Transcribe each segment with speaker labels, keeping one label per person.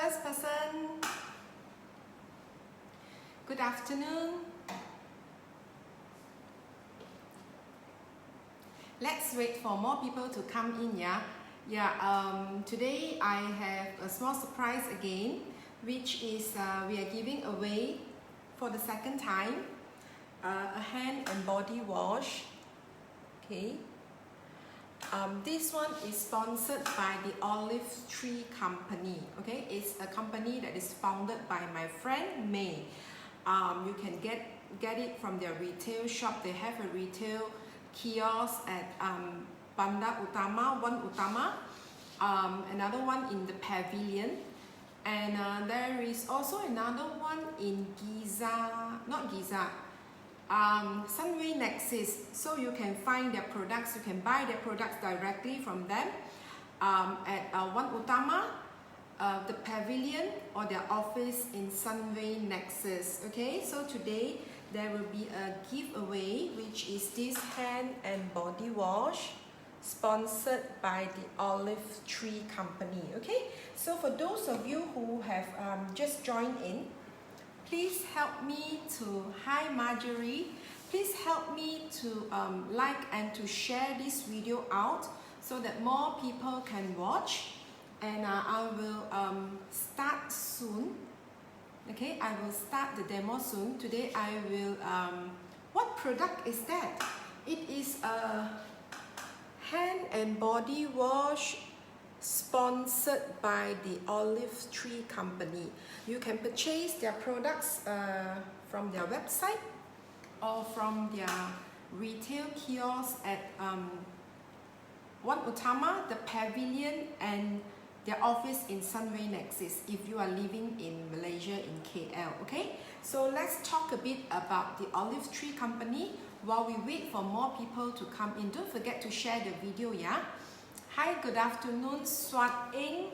Speaker 1: First person. Good afternoon. Let's wait for more people to come in, yeah? Today I have a small surprise again, which is we are giving away for the second time a hand and body wash. Okay. This one is sponsored by the Olive Tree Company. Okay, it's a company that is founded by my friend May. You can get it from their retail shop. They have a retail kiosk at Bandar Utama, one Utama, another one in the Pavilion, and there is also another one in Sunway Nexus. So you can find their products, you can buy their products directly from them at one Utama, the Pavilion, or their office in Sunway Nexus. Okay, so today there will be a giveaway, which is this hand and body wash sponsored by the Olive Tree Company. Okay, so for those of you who have just joined in, please help me to, hi Marjorie, please help me to like and to share this video out so that more people can watch, and I will start soon. Okay, I will start the demo soon. Today I will, what product is that? It is a hand and body wash sponsored by the Olive Tree Company. You can purchase their products from their website or from their retail kiosk at one Utama, the Pavilion, and their office in Sunway Nexus if you are living in Malaysia, in KL. Okay, so let's talk a bit about the Olive Tree Company while we wait for more people to come in. Don't forget to share the video, yeah? Hi, good afternoon, Swat Ing.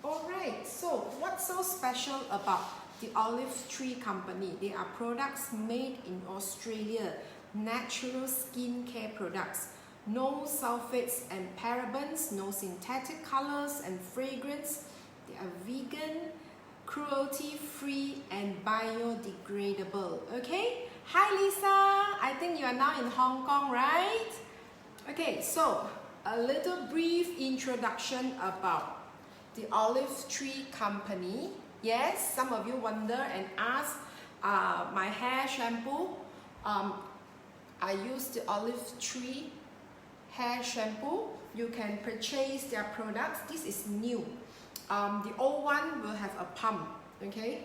Speaker 1: Alright, so what's so special about the Olive Tree Company? They are products made in Australia, natural skincare products. No sulfates and parabens, no synthetic colors and fragrance. They are vegan, cruelty-free, and biodegradable. Okay? Hi Lisa, I think you are now in Hong Kong, right? Okay, so a little brief introduction about the Olive Tree Company. Yes, some of you wonder and ask, my hair shampoo. I use the Olive Tree hair shampoo. You can purchase their products. This is new. The old one will have a pump. Okay,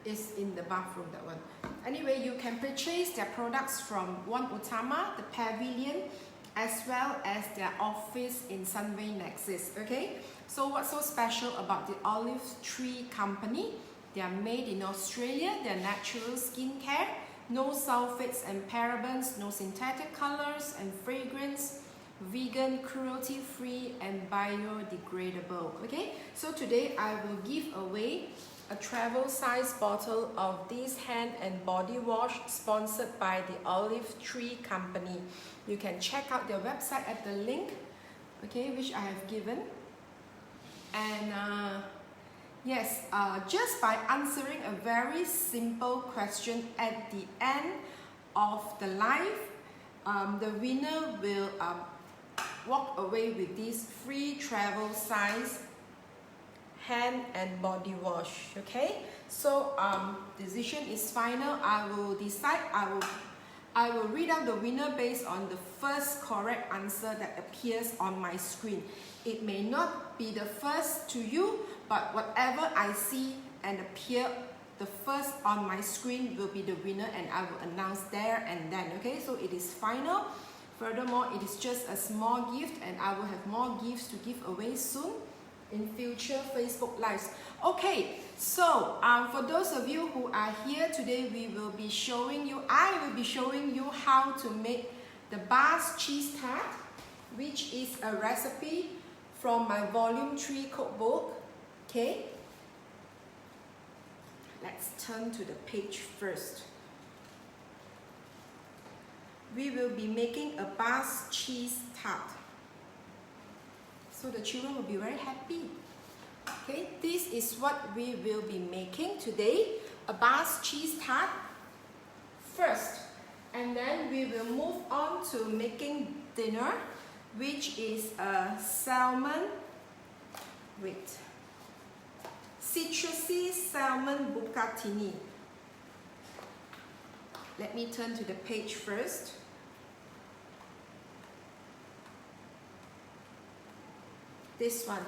Speaker 1: it's in the bathroom, that one. Anyway, you can purchase their products from one Utama, the Pavilion, as well as their office in Sunway Nexus. Okay, so what's so special about the Olive Tree Company? They are made in Australia. They're natural skincare, no sulfates and parabens, no synthetic colors and fragrance, vegan, cruelty-free, and biodegradable. Okay, so today I will give away a travel size bottle of this hand and body wash sponsored by the Olive Tree Company. You can check out their website at the link, okay, which I have given. And yes, just by answering a very simple question at the end of the live, the winner will walk away with this free travel size hand and body wash. Okay, so decision is final. I will decide. I will read out the winner based on the first correct answer that appears on my screen. It may not be the first to you, but whatever I see and appear the first on my screen will be the winner, and I will announce there and then. Okay, so it is final. Furthermore, it is just a small gift, and I will have more gifts to give away soon in future Facebook Lives. Okay, so for those of you who are here today, I will be showing you how to make the Basque cheese tart, which is a recipe from my volume 3 cookbook. Okay, let's turn to the page first. We will be making a Basque cheese tart, so the children will be very happy. Okay, this is what we will be making today, a Basque cheese tart first, and then we will move on to making dinner, which is a salmon with Citrusy salmon bucatini. Let me turn to the page first. This one.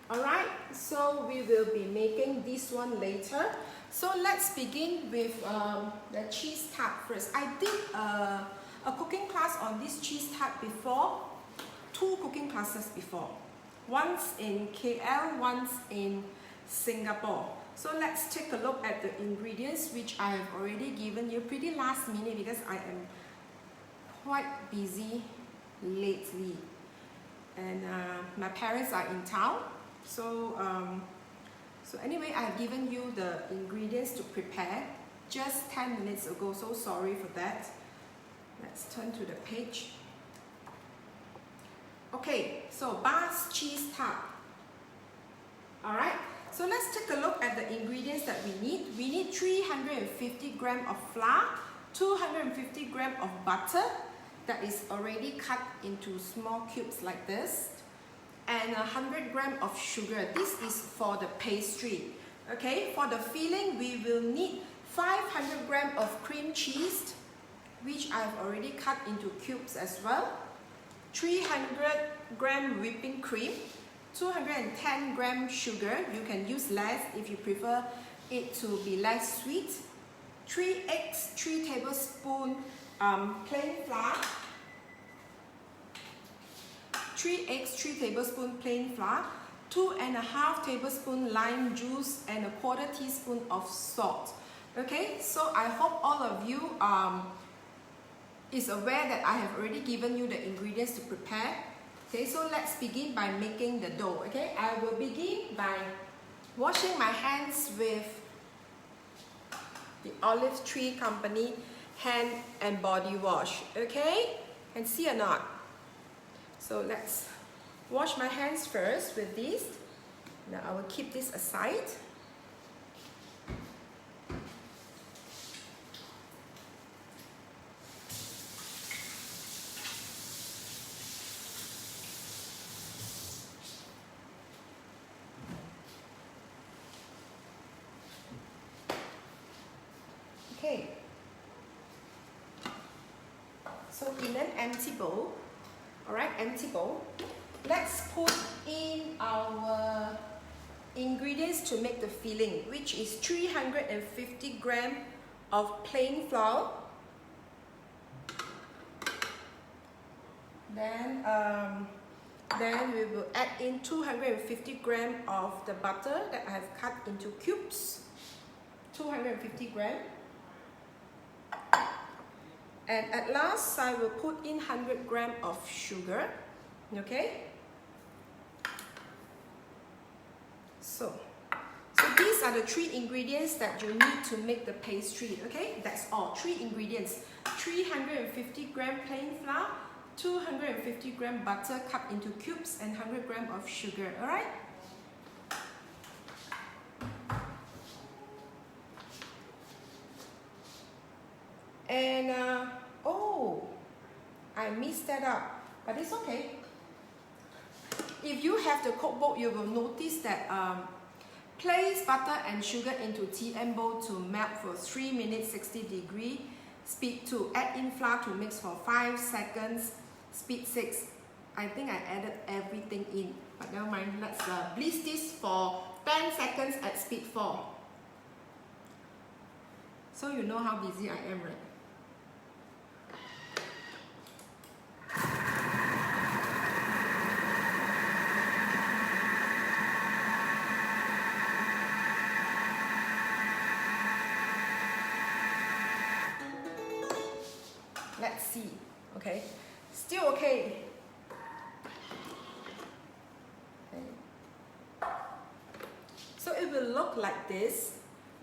Speaker 1: Alright, so we will be making this one later. So let's begin with the cheese tart first. I did a cooking class on this cheese tart before, 2 cooking classes before. Once in KL, once in Singapore. So let's take a look at the ingredients, which I have already given you pretty last minute because I am quite busy lately. And my parents are in town. So anyway, I have given you the ingredients to prepare just 10 minutes ago. So sorry for that. Let's turn to the page. Okay, so Basque cheese tart. Alright, so let's take a look at the ingredients that we need. We need 350 grams of flour, 250 grams of butter that is already cut into small cubes like this, and 100 grams of sugar. This is for the pastry. Okay, for the filling, we will need 500 grams of cream cheese, which I've already cut into cubes as well, 300 grams whipping cream, 210 grams sugar. You can use less if you prefer it to be less sweet, 3 eggs, 3 tablespoons plain flour, 3 eggs, 3 tablespoons plain flour, 2.5 tablespoons lime juice, and 1/4 teaspoon of salt. Okay, so I hope all of you is aware that I have already given you the ingredients to prepare. Okay, so let's begin by making the dough. Okay, I will begin by washing my hands with the Olive Tree Company hand and body wash. Okay, can see or not? So let's wash my hands first with this. Now I will keep this aside. Okay. So in an empty bowl, alright, empty bowl, let's put in our ingredients to make the filling, which is 350 grams of plain flour. Then we will add in 250 grams of the butter that I have cut into cubes, 250 grams. And at last, I will put in 100 grams of sugar. Okay? So these are the 3 ingredients that you need to make the pastry. Okay? That's all. 3 ingredients. 350 grams plain flour, 250 grams butter cut into cubes, and 100 grams of sugar. Alright? And oh, I messed that up, but it's okay. If you have the cookbook, you will notice that place butter and sugar into TM bowl to melt for 3 minutes, 60 degrees, speed 2. Add in flour to mix for 5 seconds, speed 6. I think I added everything in, but never mind. Let's bliss this for 10 seconds at speed 4. So you know how busy I am, right? Let's see. Okay, still okay. So it will look like this.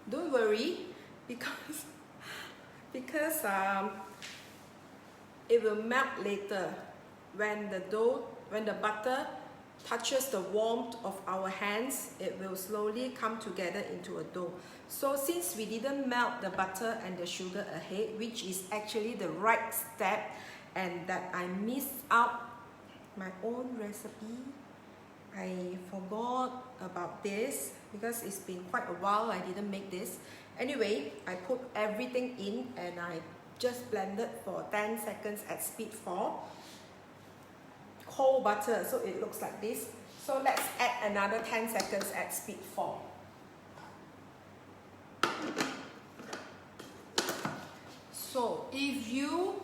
Speaker 1: Don't worry, because it will melt later when the butter touches the warmth of our hands, it will slowly come together into a dough. So since we didn't melt the butter and the sugar ahead, which is actually the right step, and that I missed out my own recipe, I forgot about this because it's been quite a while I didn't make this. Anyway, I put everything in and I just blended for 10 seconds at speed 4. Cold butter, so it looks like this. So let's add another 10 seconds at speed 4. So if you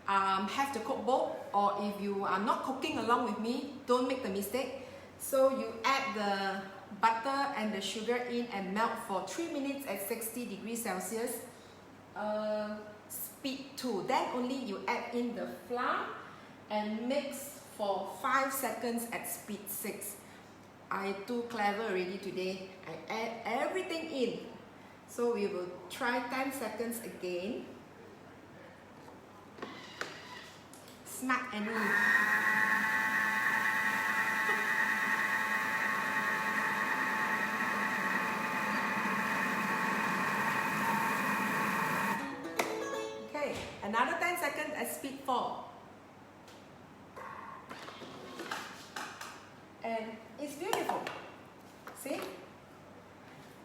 Speaker 1: have the cookbook, or if you are not cooking along with me, don't make the mistake. So you add the butter and the sugar in and melt for 3 minutes at 60 degrees Celsius, speed 2. Then only you add in the flour and mix for 5 seconds at speed 6. I too clever already today. I add everything in. So we will try 10 seconds again. Smack any. Okay, another 10 seconds at speed 4. And it's beautiful. See?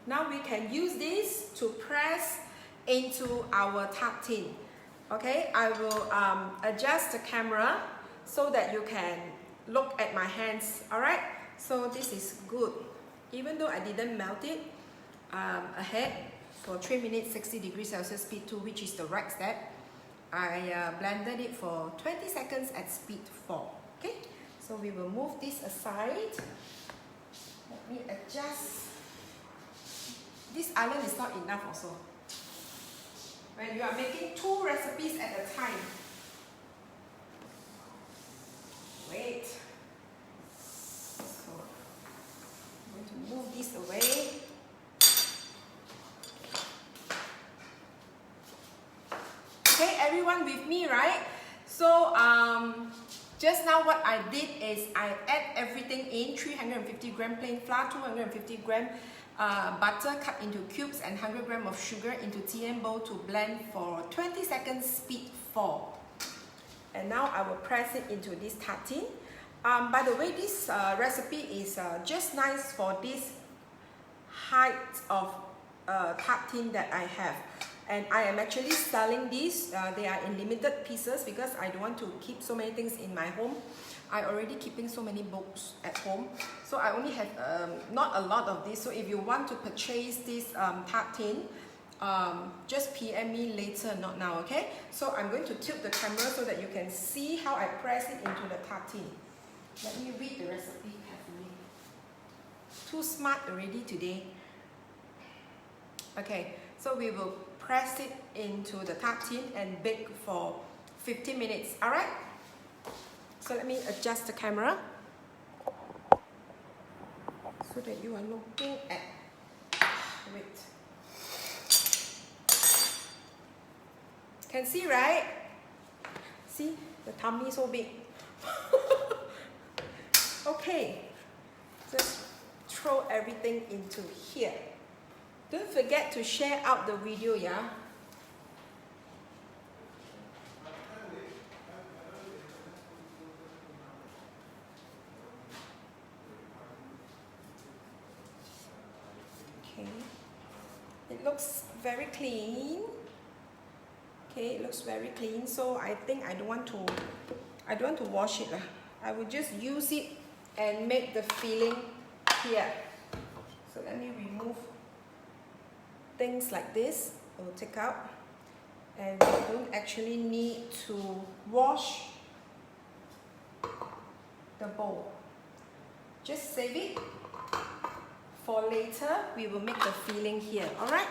Speaker 1: Now we can use this to press into our tart tin. Okay, I will adjust the camera so that you can look at my hands. Alright, so this is good. Even though I didn't melt it ahead for 3 minutes 60 degrees Celsius speed 2, which is the right step, I blended it for 20 seconds at speed 4. Okay, so we will move this aside. Let me adjust. This island is not enough also. When you are making 2 recipes at a time. Wait. So I'm going to move this away. Okay, everyone with me, right? So just now what I did is I add everything in: 350 gram plain flour, 250 gram butter cut into cubes, and 100 gram of sugar into TM bowl to blend for 20 seconds speed 4. And now I will press it into this tart tin. By the way, this recipe is just nice for this height of tart tin that I have. And I am actually selling these. They are in limited pieces because I don't want to keep so many things in my home. I already keeping so many books at home, so I only have not a lot of this. So if you want to purchase this tart tin, just PM me later, not now, okay? So I'm going to tilt the camera so that you can see how I press it into the tart tin. Let me read the recipe carefully. Too smart already today. Okay, so we will press it into the tart tin and bake for 15 minutes, alright? So let me adjust the camera so that you are looking at, wait. Can see, right? See, the tummy so big. Okay, just throw everything into here. Don't forget to share out the video, yeah? Okay, it looks very clean. Okay, it looks very clean. So I think I don't want to wash it. I will just use it and make the filling here. So let me remove things like this. I will take out, and we don't actually need to wash the bowl. Just save it for later. We will make the filling here. All right.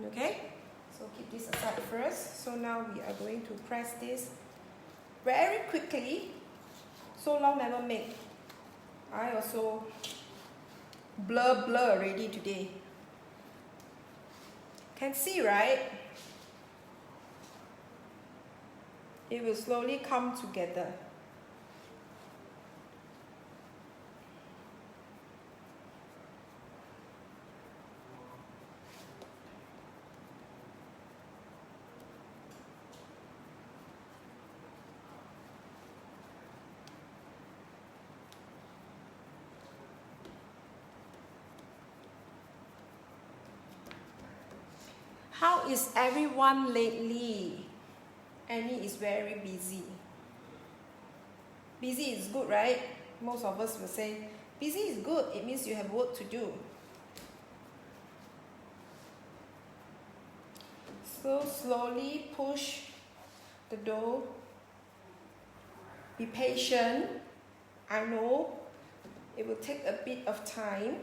Speaker 1: Okay. So keep this aside first. So now we are going to press this very quickly. So long never make. I also blur already today. Can see, right? It will slowly come together. How is everyone lately? Annie is very busy. Busy is good, right? Most of us will say, busy is good. It means you have work to do. So slowly push the dough. Be patient. I know it will take a bit of time.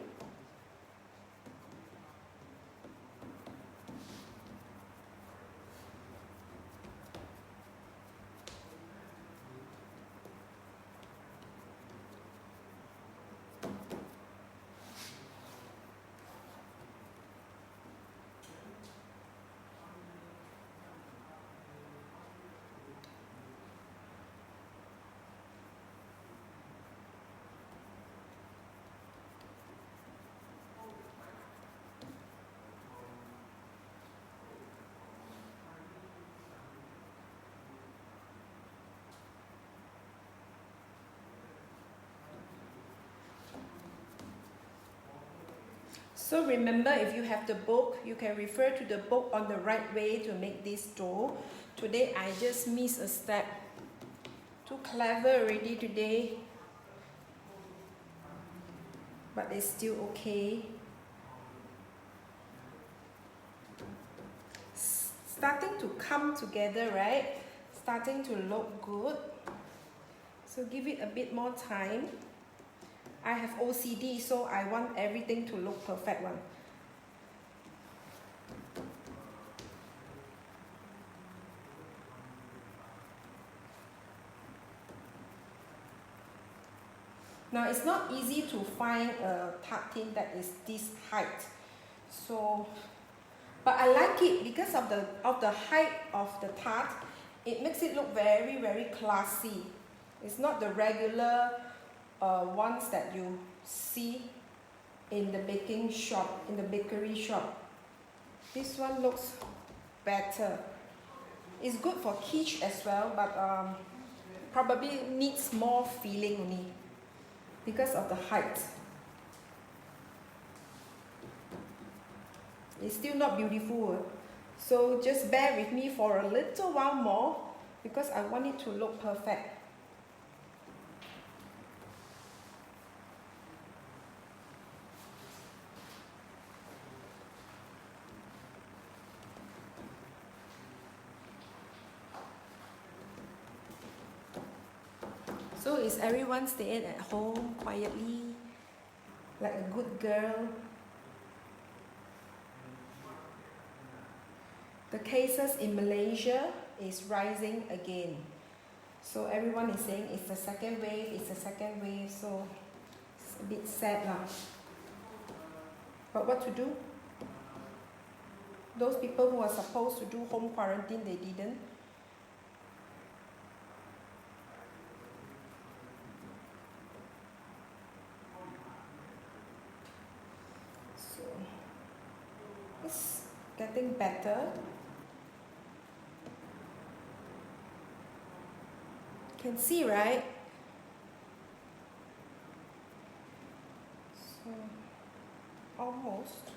Speaker 1: So remember, if you have the book, you can refer to the book on the right way to make this dough. Today I just missed a step. Too clever already today. But it's still okay. Starting to come together, right? Starting to look good. So give it a bit more time. I have OCD, so I want everything to look perfect one. Now it's not easy to find a tart tin that is this height. So, but I like it because of the height of the tart. It makes it look very, very classy. It's not the regular ones that you see in the baking shop, in the bakery shop. This one looks better. It's good for quiche as well, but probably needs more filling only because of the height. It's still not beautiful, so just bear with me for a little while more because I want it to look perfect. So is everyone staying at home quietly, like a good girl? The cases in Malaysia is rising again. So everyone is saying it's the second wave, so it's a bit sad lah. But what to do? Those people who are supposed to do home quarantine, they didn't. It's getting better. Can see, right? So almost.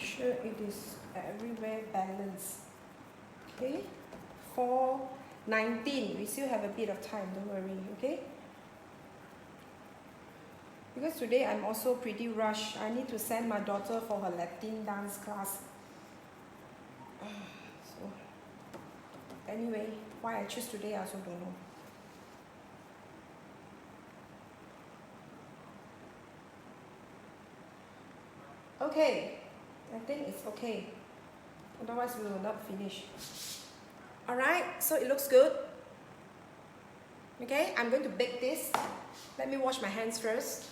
Speaker 1: Sure, it is everywhere balanced. Okay, 4:19. We still have a bit of time, don't worry, okay? Because today I'm also pretty rushed. I need to send my daughter for her Latin dance class. So, anyway, why I choose today, I also don't know. Okay, I think it's okay. Otherwise, we will not finish. Alright, so it looks good. Okay, I'm going to bake this. Let me wash my hands first.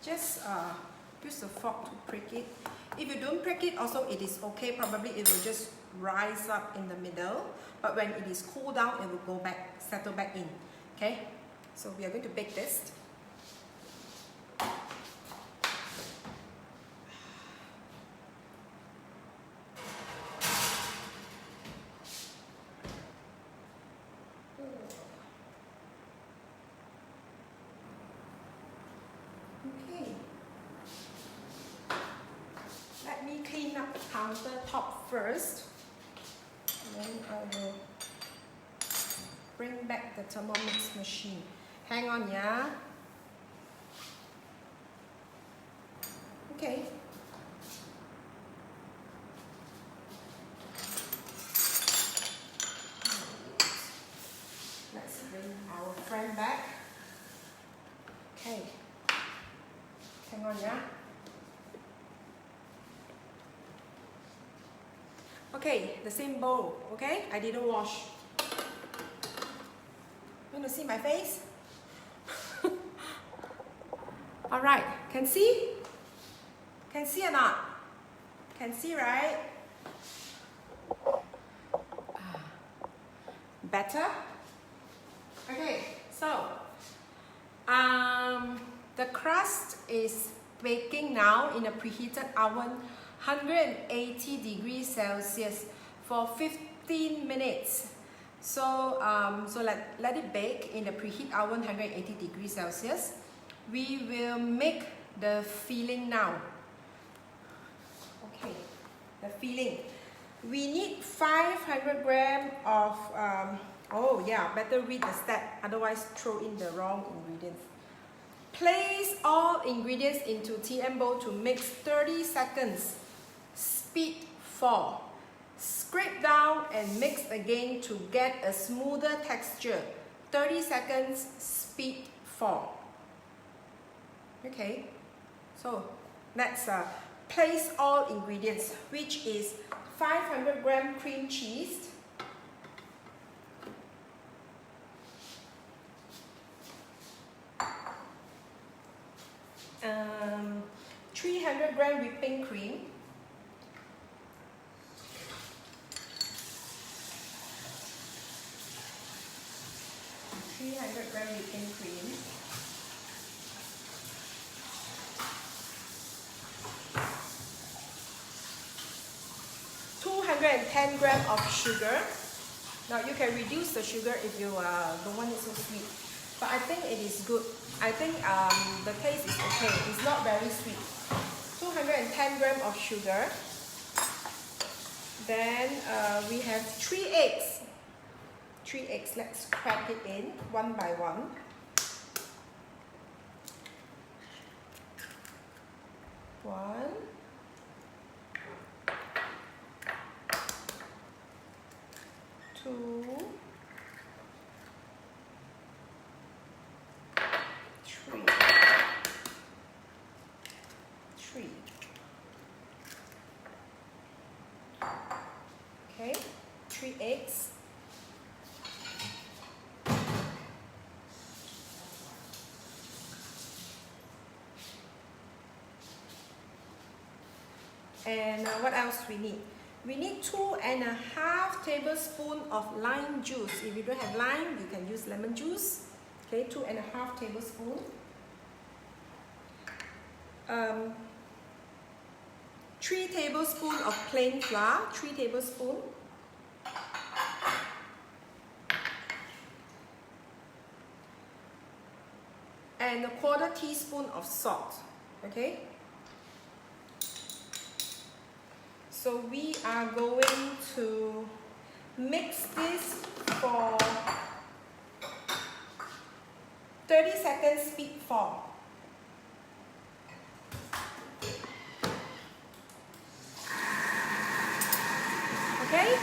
Speaker 1: Just use a fork to prick it. If you don't prick it, also it is okay. Probably it will just rise up in the middle. But when it is cooled down, it will go back, settle back in. Okay, so we are going to bake this. Okay. Let me clean up the countertop first. And then I will bring back the Thermomix machine. Hang on, yeah. Okay. Let's bring our friend back. Okay. Hang on, yeah. Okay, the same bowl, okay? I didn't wash. Want to see my face? Alright, can see? Can see or not? Can see, right? Better? Okay, so the crust is baking now in a preheated oven, 180 degrees Celsius for 15 minutes. So, let it bake in the preheat oven, 180 degrees Celsius. We will make the filling now. Okay, the filling. We need 500 grams of, oh yeah, better read the step, otherwise throw in the wrong ingredients. Place all ingredients into TM bowl to mix 30 seconds. Speed 4. Scrape down and mix again to get a smoother texture. 30 seconds, speed 4. Okay, so let's place all ingredients, which is 500 gram cream cheese, 300 gram whipping cream, 300 gram whipping cream, 210 grams of sugar. Now you can reduce the sugar if you don't want it so sweet, but I think it is good. I think the taste is okay. It's not very sweet. 210 grams of sugar. Then we have 3 eggs. 3 eggs. Let's crack it in one by one. One. 2, 3. 3. Okay, 3 eggs. And what else we need? We need 2.5 tablespoons of lime juice. If you don't have lime, you can use lemon juice. Okay, 2.5 tablespoons. 3 tablespoons of plain flour. 3 tablespoons. And 1/4 teaspoon of salt. Okay. So we are going to mix this for 30 seconds, speed 4. okay?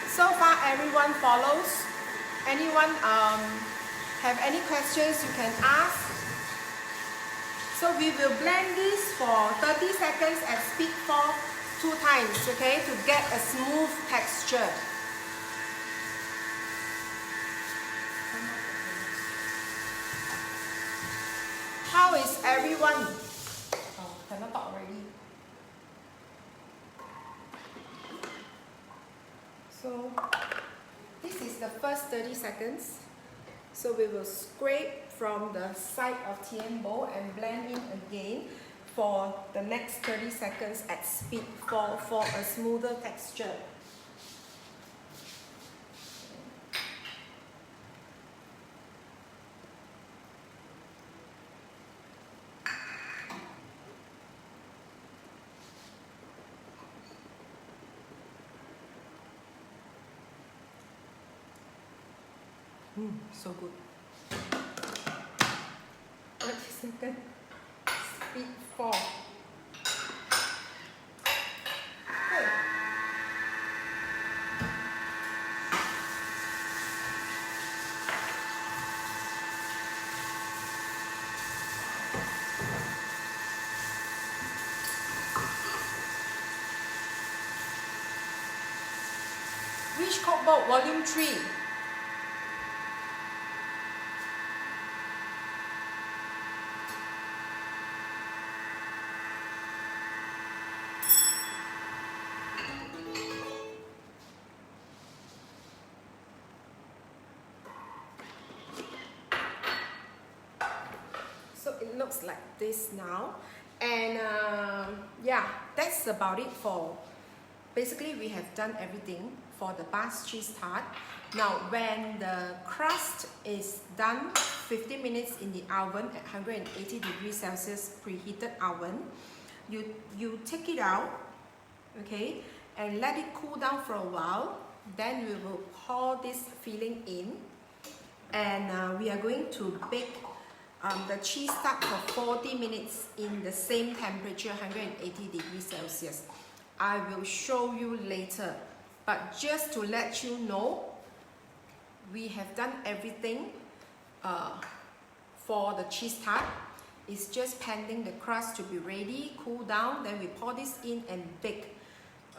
Speaker 1: So far everyone follows. Anyone have any questions you can ask? So we will blend this for 30 seconds at speed 4 2 times, okay, to get a smooth texture. How is everyone? Oh, cannot talk already. So this is the first 30 seconds. So we will scrape from the side of Tien bowl and blend in again for the next 30 seconds at speed 4 for a smoother texture. So good. 30 seconds, speed 4. Good. Which cookbook? Volume 3. So it looks like this now, and yeah, that's about it for, basically we have done everything for the Basque cheese tart. Now when the crust is done, 15 minutes in the oven at 180 degrees Celsius preheated oven, you take it out, okay, and let it cool down for a while. Then we will pour this filling in, and we are going to bake the cheese tart for 40 minutes in the same temperature, 180 degrees Celsius. I will show you later, but just to let you know, we have done everything for the cheese tart. It's just pending the crust to be ready, cool down, then we pour this in and bake.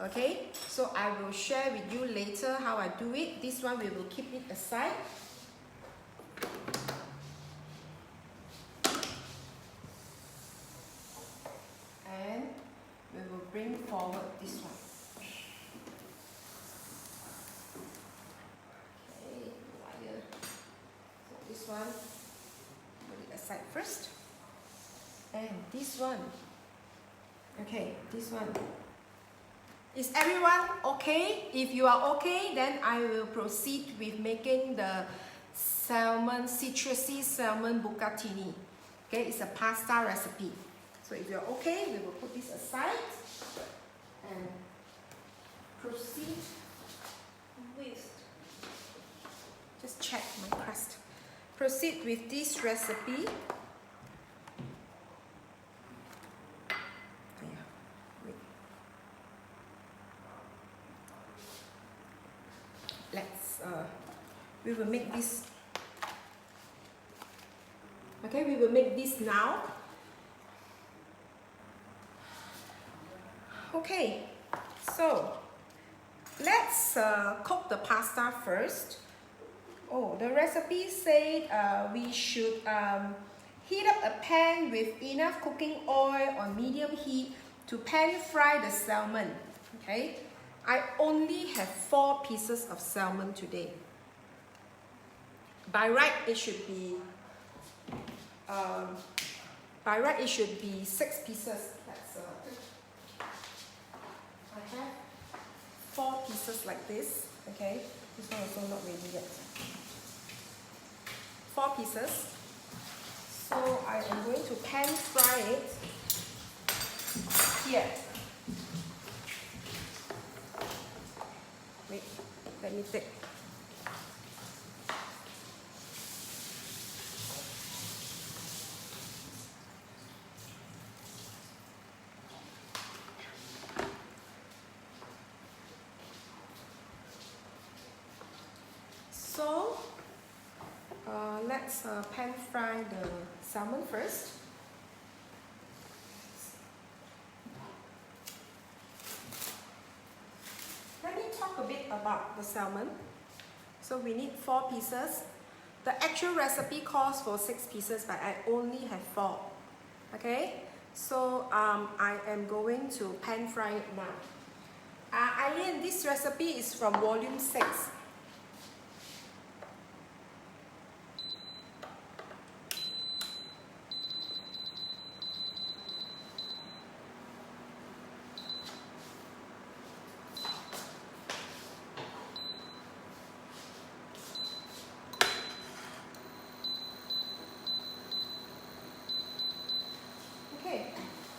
Speaker 1: Okay, so I will share with you later how I do it. This one we will keep it aside. And we will bring forward this one. Okay, wire. So this one, put it aside first. And this one. Okay, this one. Is everyone okay? If you are okay, then I will proceed with making the salmon, citrusy salmon bucatini. Okay, it's a pasta recipe. So if you're okay, we will put this aside and proceed with, just check my crust. Proceed with this recipe. We will make this. Okay, we will make this now. Okay, so let's cook the pasta first. Oh, the recipe said we should heat up a pan with enough cooking oil on medium heat to pan fry the salmon. Okay, I only have 4 pieces of salmon today. By right, it should be 6 pieces. That's I have 4 pieces like this. Okay, this one also not ready yet. 4 pieces. So I am going to pan fry it here. Wait, let me take. Let's pan fry the salmon first. Let me talk a bit about the salmon. So we need 4 pieces. The actual recipe calls for 6 pieces, but I only have 4. Okay, so I am going to pan fry it now. Eileen, this recipe is from volume 6.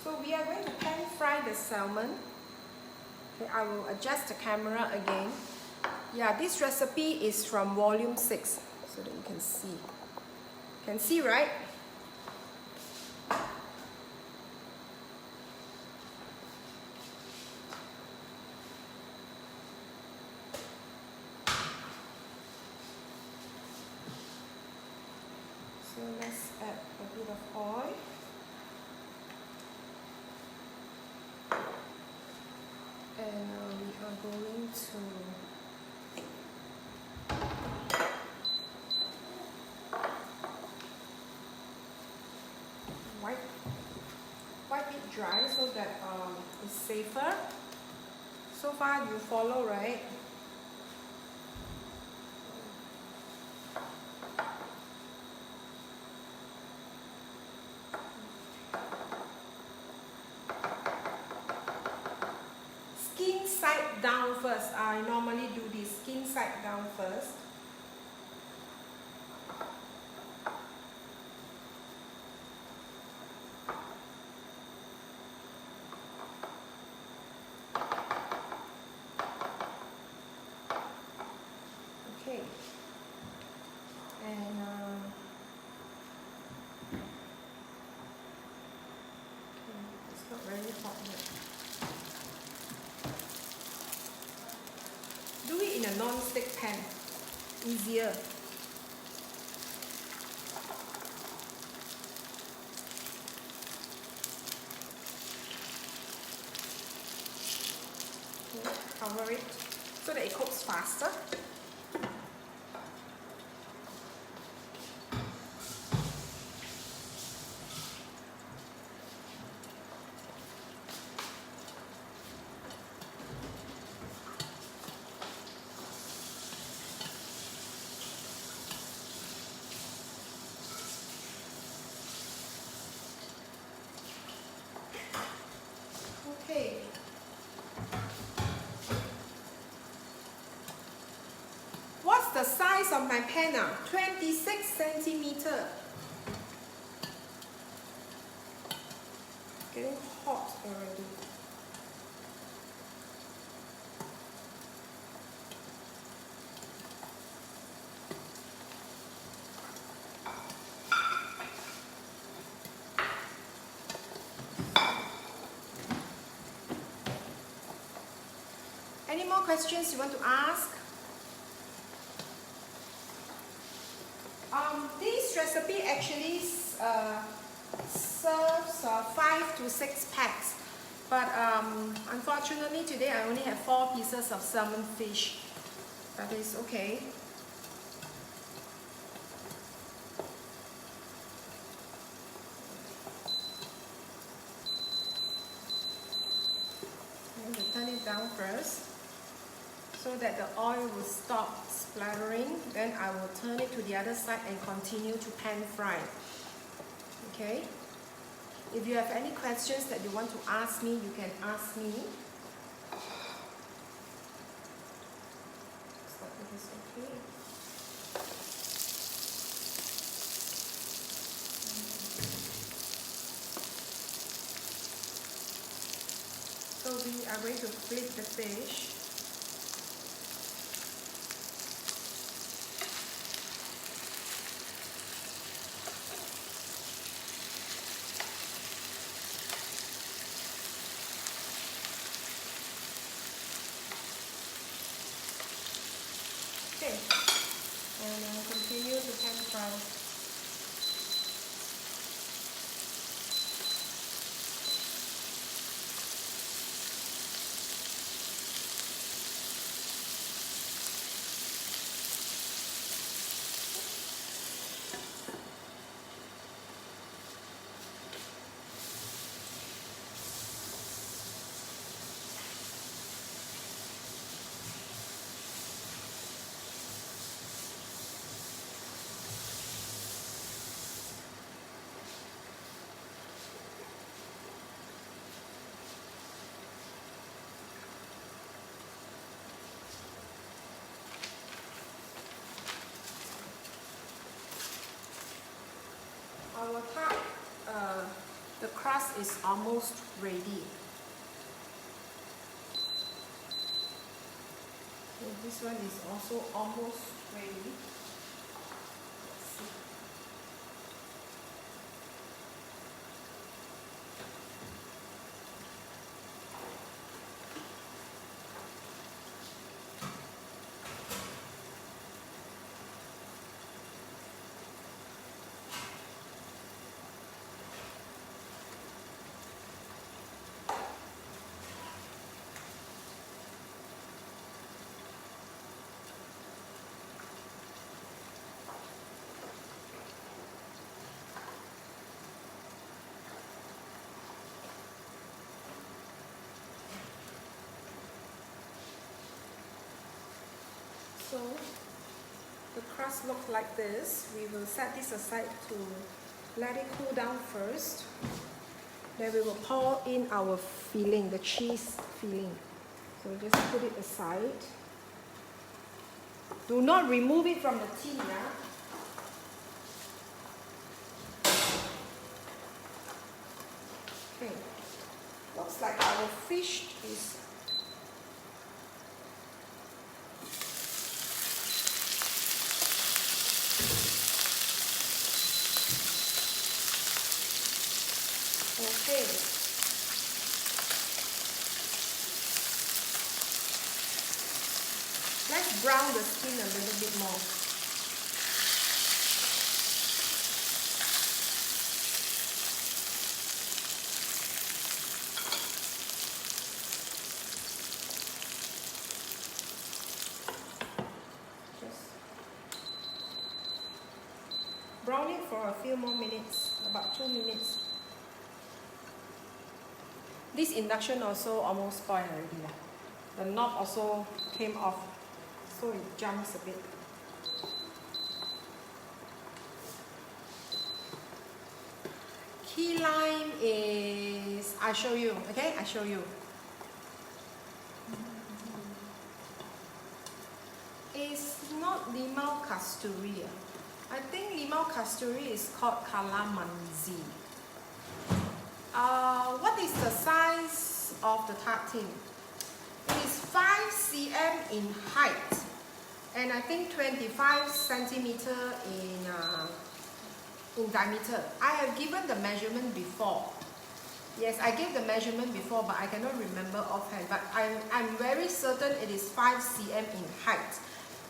Speaker 1: So we are going to pan fry the salmon. Okay, I will adjust the camera again. Yeah, this recipe is from volume 6, so that you can see. Can see, right? So let's add a bit of oil. And we are going to wipe it dry so that it's safer. So far you follow, right? Skin side down first. I normally do this, skin side down first. Okay. And it's not very hot yet. Do it in a non-stick pan, easier. Okay, cover it so that it cooks faster. Okay. What's the size of my pan now? 26 centimeter. Getting hot already. Any more questions you want to ask? This recipe actually serves 5 to 6 packs, but unfortunately today I only have 4 pieces of salmon fish. That is okay. I'm going to turn it down first, so that the oil will stop splattering. Then I will turn it to the other side and continue to pan fry. Okay? If you have any questions that you want to ask me, you can ask me. So it is okay. So we are going to flip the fish. Okay, and I'll continue to pan fry. try. Our tart, the crust is almost ready. So this one is also almost ready. Let's see. So the crust looks like this. We will set this aside to let it cool down first. Then we will pour in our filling, the cheese filling. So just put it aside. Do not remove it from the tin. Okay. Looks like our fish is okay. Let's brown the skin a little bit more. Just brown it for a few more minutes, about 2 minutes. This induction also almost spoiled already. The knob also came off, so it jumps a bit. Key lime is, I show you, okay? I show you. It's not limau kasturi. I think limau kasturi is called calamansi. What is the size of the tart tin? It is 5 cm in height and I think 25 centimeter in diameter. I have given the measurement before. Yes, I gave the measurement before, but I cannot remember offhand. But I'm very certain it is 5 cm in height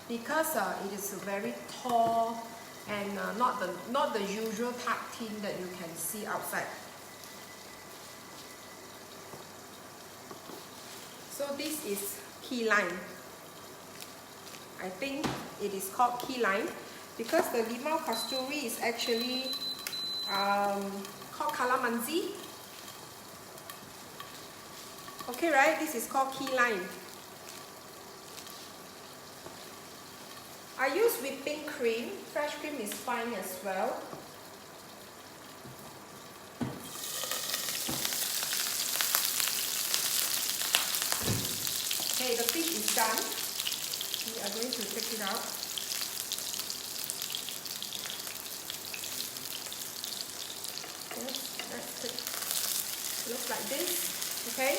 Speaker 1: because it is very tall and not the usual tart tin that you can see outside. So this is key lime. I think it is called key lime because the limau kasturi is actually called calamansi. Okay, right? This is called key lime. I use whipping cream. Fresh cream is fine as well. Okay, the fish is done. We are going to take it out. Yes, that's it. Looks like this. Okay.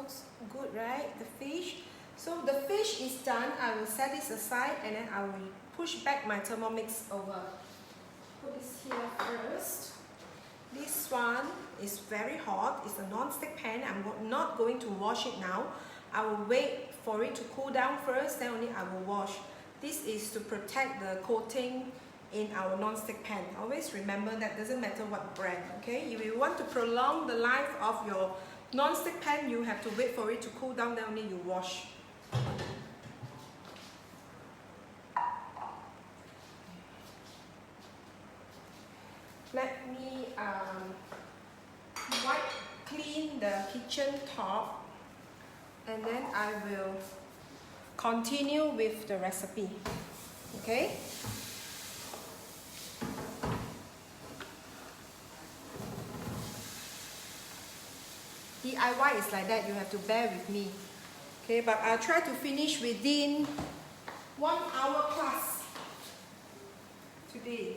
Speaker 1: looks good, right? The fish. So the fish is done. I will set this aside and then I will push back my Thermomix over. Put this here first. This one is very hot. It's a non-stick pan. I'm not going to wash it now. I will wait for it to cool down first, then only I will wash. This is to protect the coating in our non-stick pan. Always remember that, doesn't matter what brand, okay? If you want to prolong the life of your non-stick pan, you have to wait for it to cool down, then only you wash. Let me clean the kitchen top, and then I will continue with the recipe. Okay? DIY is like that, you have to bear with me. Okay, but I'll try to finish within 1 hour plus today.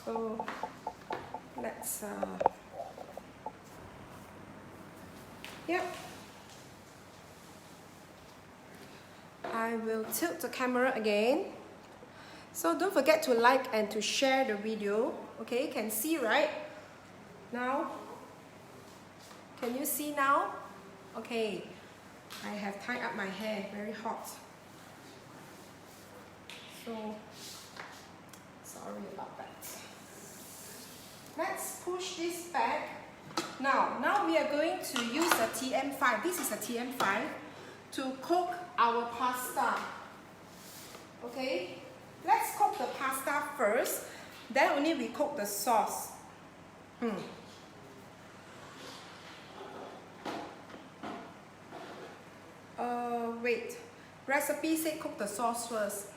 Speaker 1: So let's yep. I will tilt the camera again. So don't forget to like and to share the video. Okay, you can see, right? Now, can you see now? Okay, I have tied up my hair, very hot. So, sorry about that. Let's push this back. Now we are going to use a TM5. This is a TM5 to cook our pasta. Okay, let's cook the pasta first. Then only we cook the sauce. Wait. Recipe said cook the sauce first.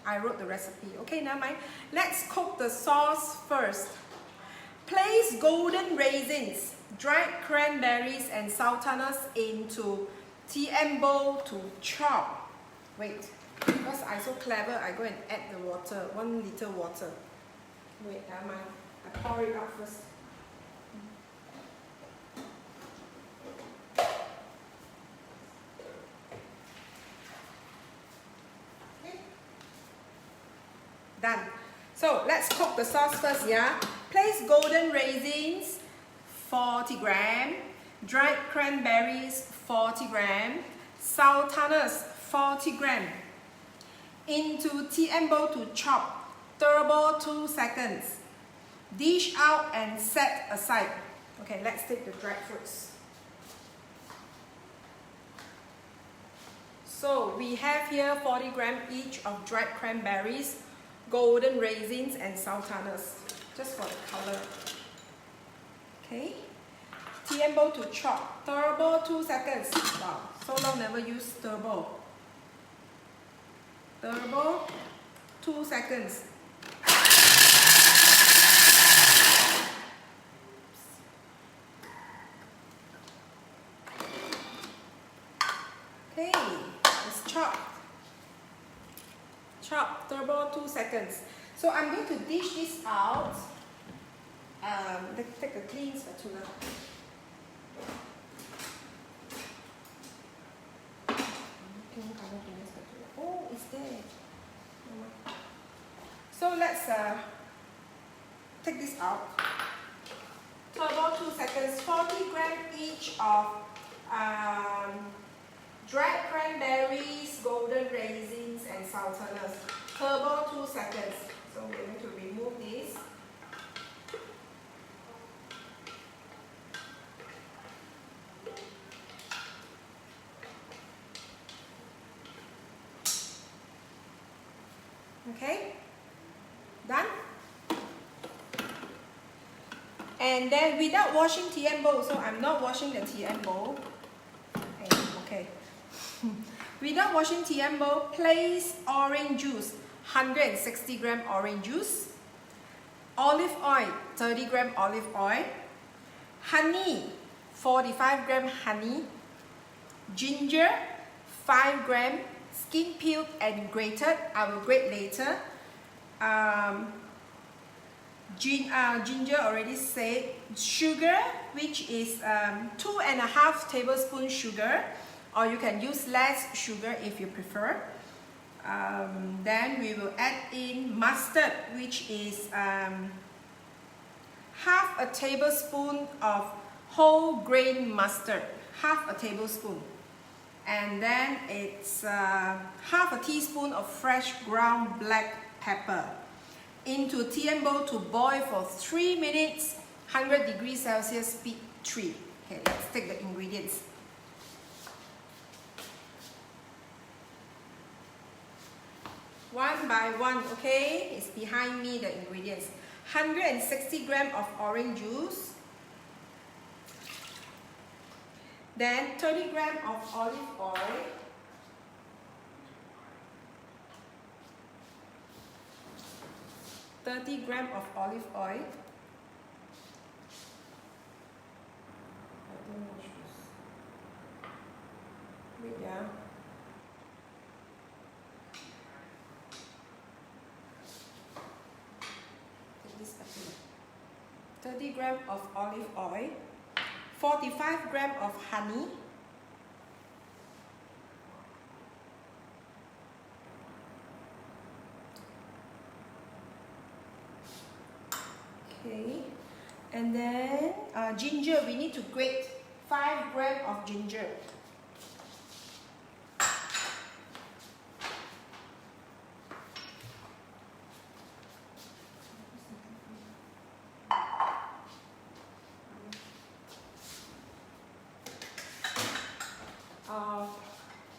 Speaker 1: I wrote the recipe. Okay, never mind. Let's cook the sauce first. Place golden raisins, dried cranberries and sultanas into TM bowl to chop. Wait, because I'm so clever, I go and add the water, 1 liter water. Wait, never mind. I pour it out first. Okay. Done. So let's cook the sauce first, yeah? Place golden raisins, 40 gram, dried cranberries, 40 gram, sultanas, 40 gram, into TM bowl to chop, turbo 2 seconds. Dish out and set aside. Okay, let's take the dried fruits. So we have here 40 gram each of dried cranberries, golden raisins and sultanas, just for the color. Okay, TM bowl to chop, turbo 2 seconds. Wow, so long never use turbo. Turbo 2 seconds. Okay, let's chop. Chop, turbo 2 seconds. So I'm going to dish this out. Let's take a clean spatula. Oh, it's there. So let's take this out. Turbo 2 seconds. 40 gram each of dried cranberries, golden raisins, and sultanas. Turbo 2 seconds. So we're going to remove this. Okay, done. And then without washing TM bowl, so I'm not washing the TM bowl. Okay. Without washing TM bowl, place orange juice, 160 gram orange juice, olive oil, 30 gram olive oil, honey, 45 gram honey, ginger, 5 gram, skin peeled and grated, I will grate later, Ginger already said. Sugar, which is 2.5 tablespoons sugar, or you can use less sugar if you prefer. Then we will add in mustard, which is half a tablespoon of whole grain mustard, half a tablespoon. And then it's half a teaspoon of fresh ground black pepper. Into Tiembo to boil for 3 minutes, 100 degrees Celsius, speed 3. Okay, let's take the ingredients. One by one, okay? It's behind me, the ingredients. 160 grams of orange juice. Then 30 grams of olive oil. 30 grams of olive oil. Wait, yeah. Take this back here. 30 grams of olive oil. 45 grams of honey. Okay, and then ginger, we need to grate 5 grams of ginger.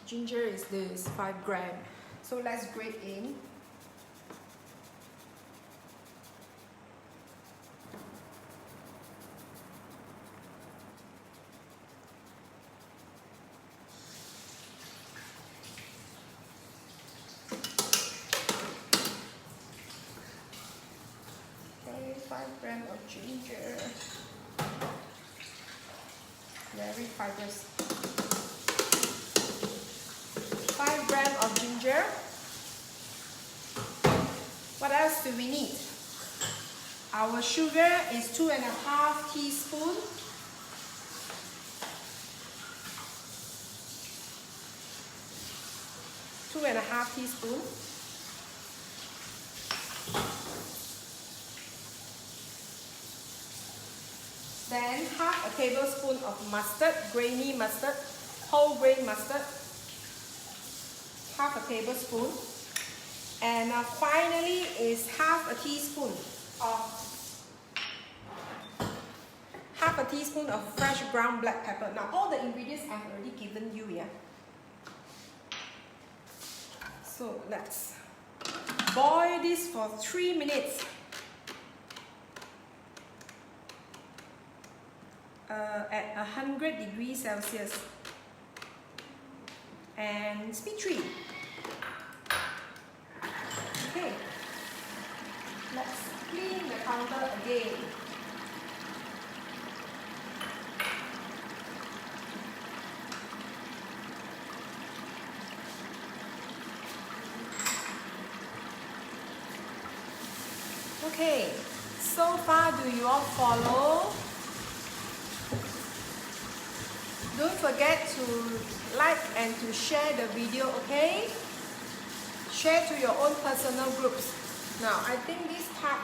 Speaker 1: Ginger is this 5 grams. So let's grate in. Okay, 5 grams of ginger. Very fibrous. 5 grams of ginger. What else do we need? Our sugar is 2.5 teaspoons. Then half a tablespoon of mustard, grainy mustard, whole grain mustard. Half a tablespoon. And finally is half a teaspoon of fresh ground black pepper. Now all the ingredients I've already given you, yeah. So let's boil this for 3 minutes. At 100 degrees Celsius. And speed 3. Okay, let's clean the counter again. Okay, so far do you all follow? Don't forget to like and to share the video, okay? Share to your own personal groups. Now, I think this tart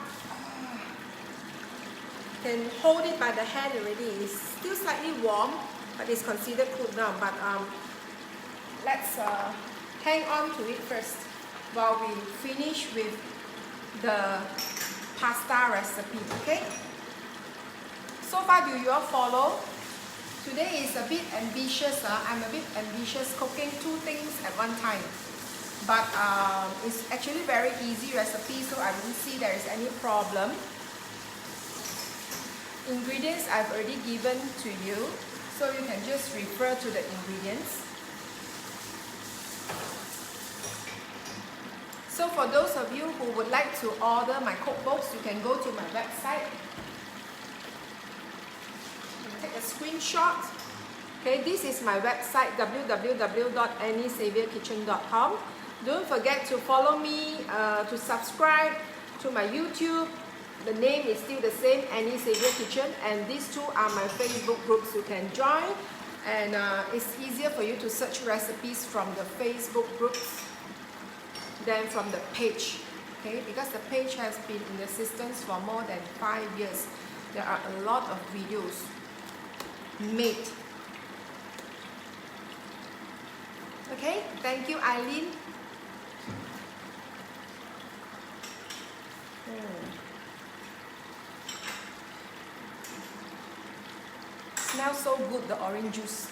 Speaker 1: can hold it by the hand already. It's still slightly warm, but it's considered cooled down. But let's hang on to it first while we finish with the pasta recipe, okay? So far, do you all follow? Today is a bit ambitious. I'm a bit ambitious cooking 2 things at one time. But it's actually very easy recipe, so I don't see there is any problem. Ingredients I've already given to you, so you can just refer to the ingredients. So for those of you who would like to order my cookbooks, you can go to my website. Take a screenshot. Okay, this is my website, www.anniesaviourkitchen.com. Don't forget to follow me, to subscribe to my YouTube. The name is still the same, Annie Xavier Kitchen, and these two are my Facebook groups you can join. And it's easier for you to search recipes from the Facebook groups than from the page, okay? Because the page has been in existence for more than 5 years. There are a lot of videos made. Okay, thank you, Eileen. Smells so good, the orange juice.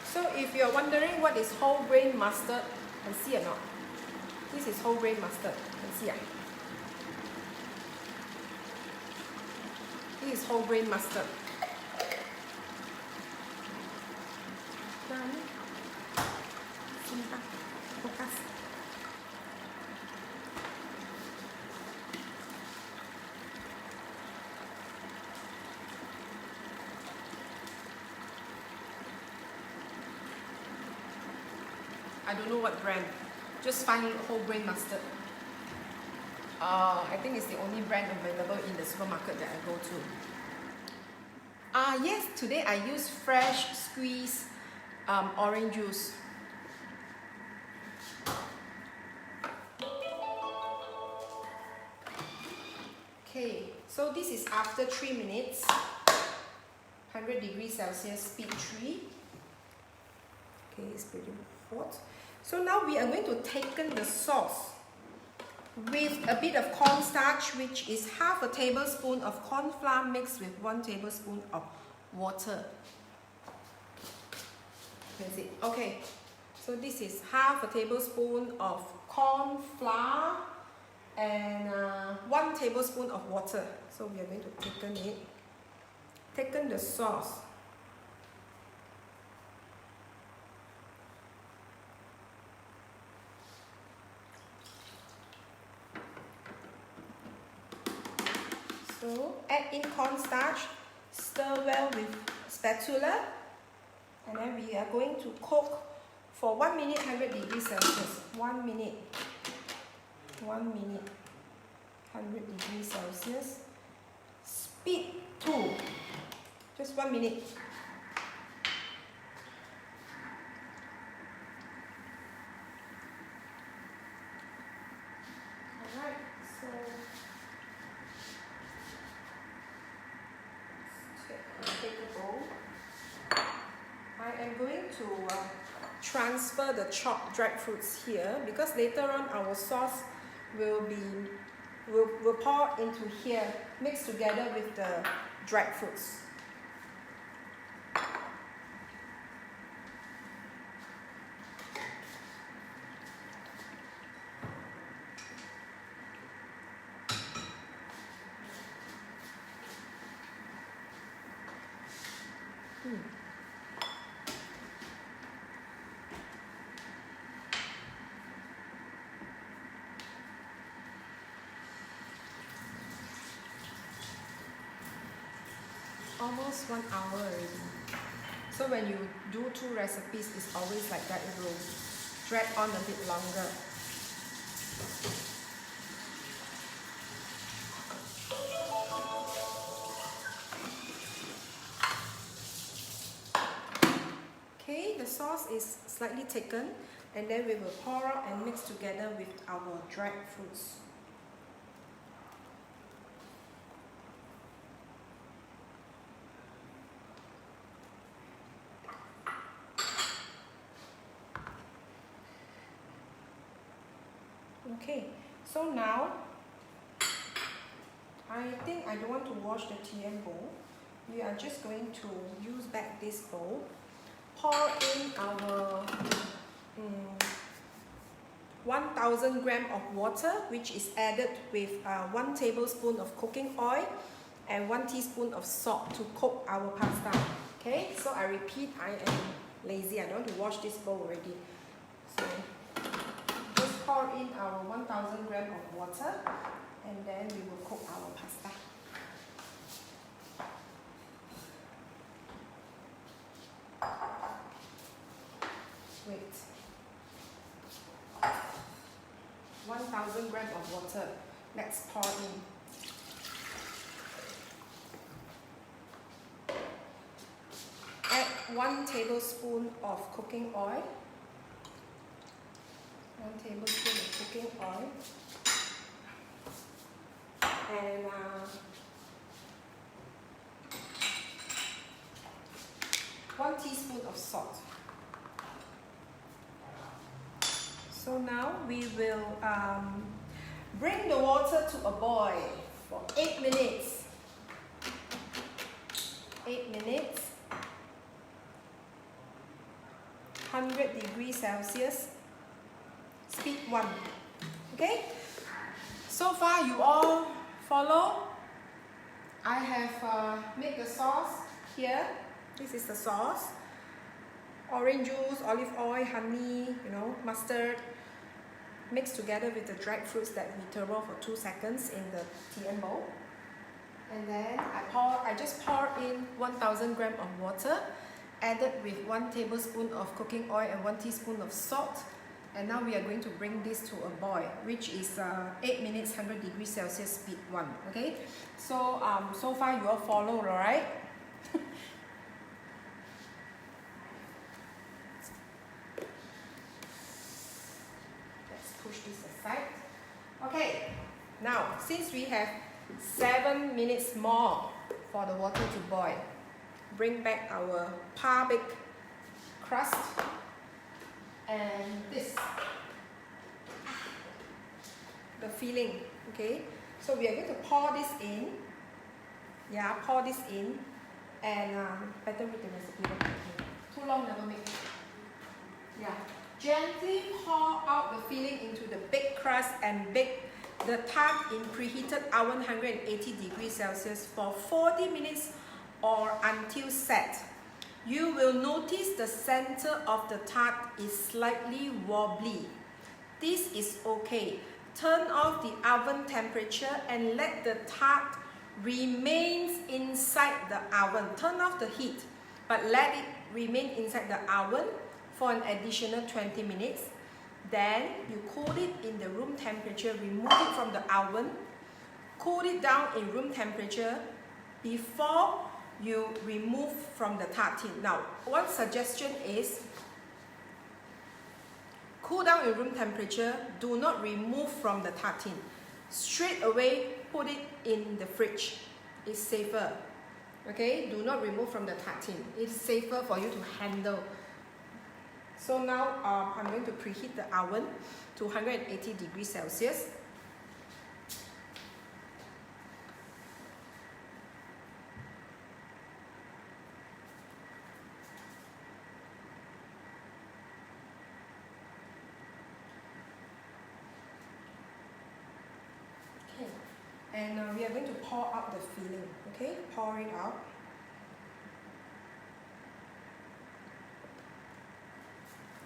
Speaker 1: So if you're wondering what is whole grain mustard, can see or not? This is whole grain mustard, can see ah? This is whole grain mustard. Focus. I don't know what brand. Just find whole grain mustard. I think it's the only brand available in the supermarket that I go to. Yes, today I use fresh squeezed orange juice. Okay, so this is after 3 minutes, 100 degrees Celsius, speed 3. Okay, it's pretty hot. So now we are going to thicken the sauce with a bit of cornstarch, which is half a tablespoon of corn flour mixed with 1 tablespoon of water. That's it. Okay, so this is half a tablespoon of corn flour and 1 tablespoon of water. So we are going to thicken it. Thicken the sauce. So add in cornstarch, stir well with spatula, and then we are going to cook for 1 minute, 100 degrees Celsius. 1 minute. 1 minute, 100 degrees Celsius. Speed 2. Just 1 minute. Alright, so take a bowl. I am going to transfer the chopped dried fruits here, because later on our sauce will pour into here, mixed together with the dried fruits. Almost 1 hour already. So when you do 2 recipes, it's always like that. It will drag on a bit longer. Okay, the sauce is slightly thickened, and then we will pour out and mix together with our dried fruits. Okay, so now I think I don't want to wash the TM bowl. We are just going to use back this bowl. Pour in our 1000 grams of water, which is added with 1 tablespoon of cooking oil and 1 teaspoon of salt to cook our pasta. Okay, so I repeat, I am lazy. I don't want to wash this bowl already. So pour in our 1000 grams of water And then we will cook our pasta. Wait. 1000 grams of water. Let's pour in. Add 1 tablespoon of cooking oil. 1 tablespoon of cooking oil. And 1 teaspoon of salt. So now we will bring the water to a boil for 8 minutes. 8 minutes. 100 degrees Celsius. Speed 1. Okay? So far you all follow. I have made the sauce here. This is the sauce. Orange juice, olive oil, honey, mustard. Mixed together with the dried fruits that we turbo for 2 seconds in the TN bowl. And then I just pour in 1000 grams of water, added with 1 tablespoon of cooking oil and 1 teaspoon of salt. And now we are going to bring this to a boil, which is 8 minutes, 100 degrees Celsius, speed 1. Okay, so so far you all follow, alright? Let's push this aside. Okay, now since we have 7 minutes more for the water to boil, bring back our par-baked crust. And this, the filling, okay? So we are going to pour this in. Yeah, pour this in. And better read the recipe. Too long, never make. Yeah. Gently pour out the filling into the baked crust and bake the tart in preheated oven 180 degrees Celsius for 40 minutes or until set. You will notice the center of the tart is slightly wobbly. This is okay. Turn off the oven temperature and let the tart remain inside the oven. Turn off the heat, but let it remain inside the oven for an additional 20 minutes. Then you cool it in the room temperature, remove it from the oven, cool it down in room temperature before you remove from the tart tin. Now, one suggestion is cool down in room temperature, do not remove from the tart tin. Straight away, put it in the fridge. It's safer. Okay, do not remove from the tart tin. It's safer for you to handle. So now I'm going to preheat the oven to 180 degrees Celsius. And we are going to pour out the filling, okay? Pour it out.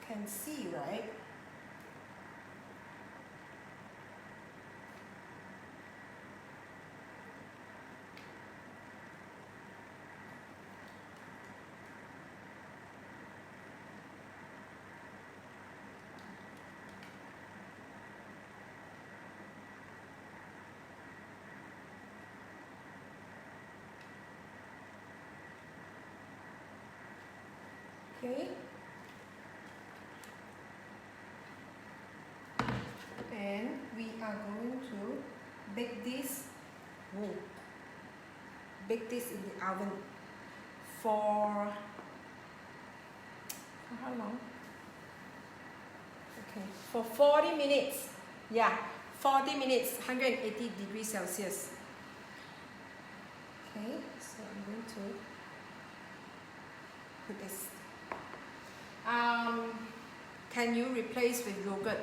Speaker 1: Can see, right? Okay. And we are going to bake this. Bake this in the oven for how long? Okay, for 40 minutes. Yeah, 40 minutes, 180 degrees Celsius. Okay, so I'm going to put this. Can you replace with yogurt?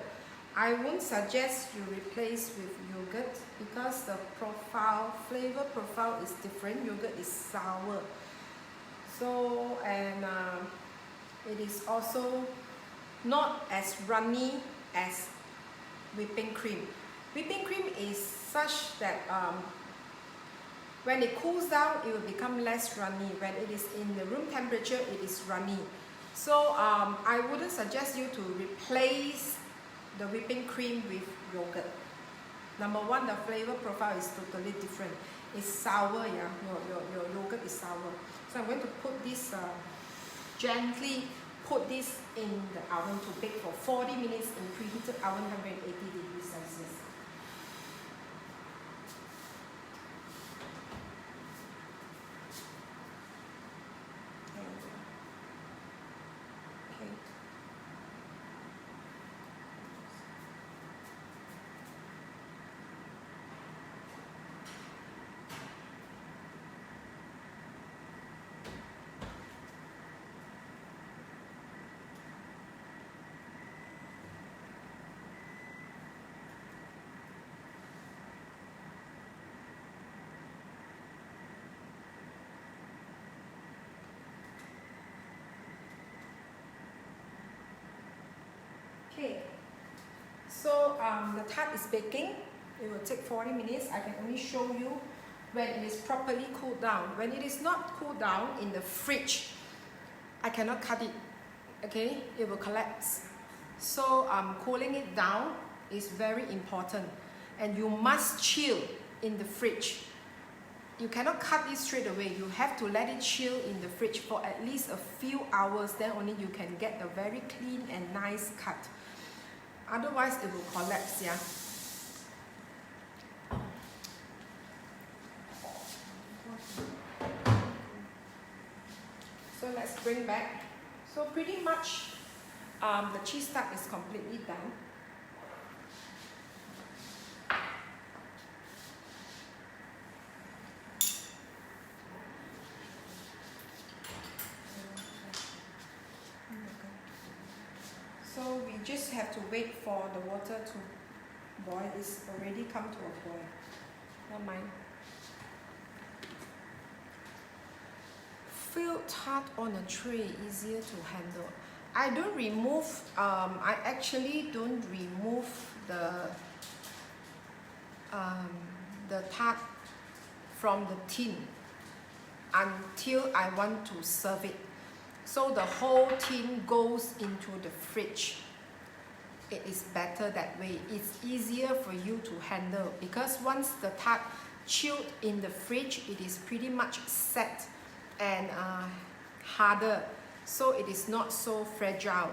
Speaker 1: I won't suggest you replace with yogurt because the flavor profile is different. Yogurt is sour. So, and it is also not as runny as whipping cream. Whipping cream is such that when it cools down, it will become less runny. When it is in the room temperature, it is runny. So I wouldn't suggest you to replace the whipping cream with yogurt. Number one, the flavor profile is totally different. It's sour, yeah. Your yogurt is sour. So I'm going to put this gently put this in the oven to bake for 40 minutes in preheated oven 180 degrees Celsius. Okay, so the tart is baking. It will take 40 minutes. I can only show you when it is properly cooled down. When it is not cooled down in the fridge, I cannot cut it, okay? It will collapse. So cooling it down is very important. And you must chill in the fridge. You cannot cut it straight away. You have to let it chill in the fridge for at least a few hours. Then only you can get a very clean and nice cut. Otherwise, it will collapse, yeah. So let's bring back. So pretty much, the cheese tart is completely done. So we just have to wait for the water to boil. It's already come to a boil. Don't mind. Filled tart on a tray, easier to handle. I don't remove, I actually don't remove the tart from the tin until I want to serve it. So the whole tin goes into the fridge. It is better that way. It's easier for you to handle because once the tart chilled in the fridge, it is pretty much set and harder. So it is not so fragile.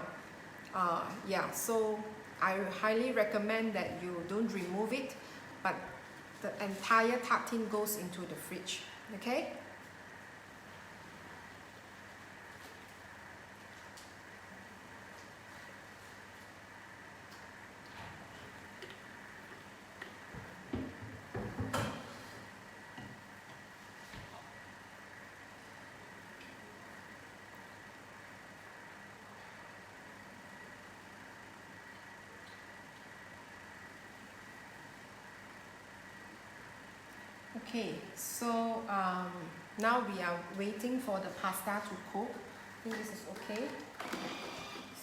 Speaker 1: Yeah, so I highly recommend that you don't remove it, but the entire tart tin goes into the fridge. Okay? Okay, so now we are waiting for the pasta to cook. I think this is okay.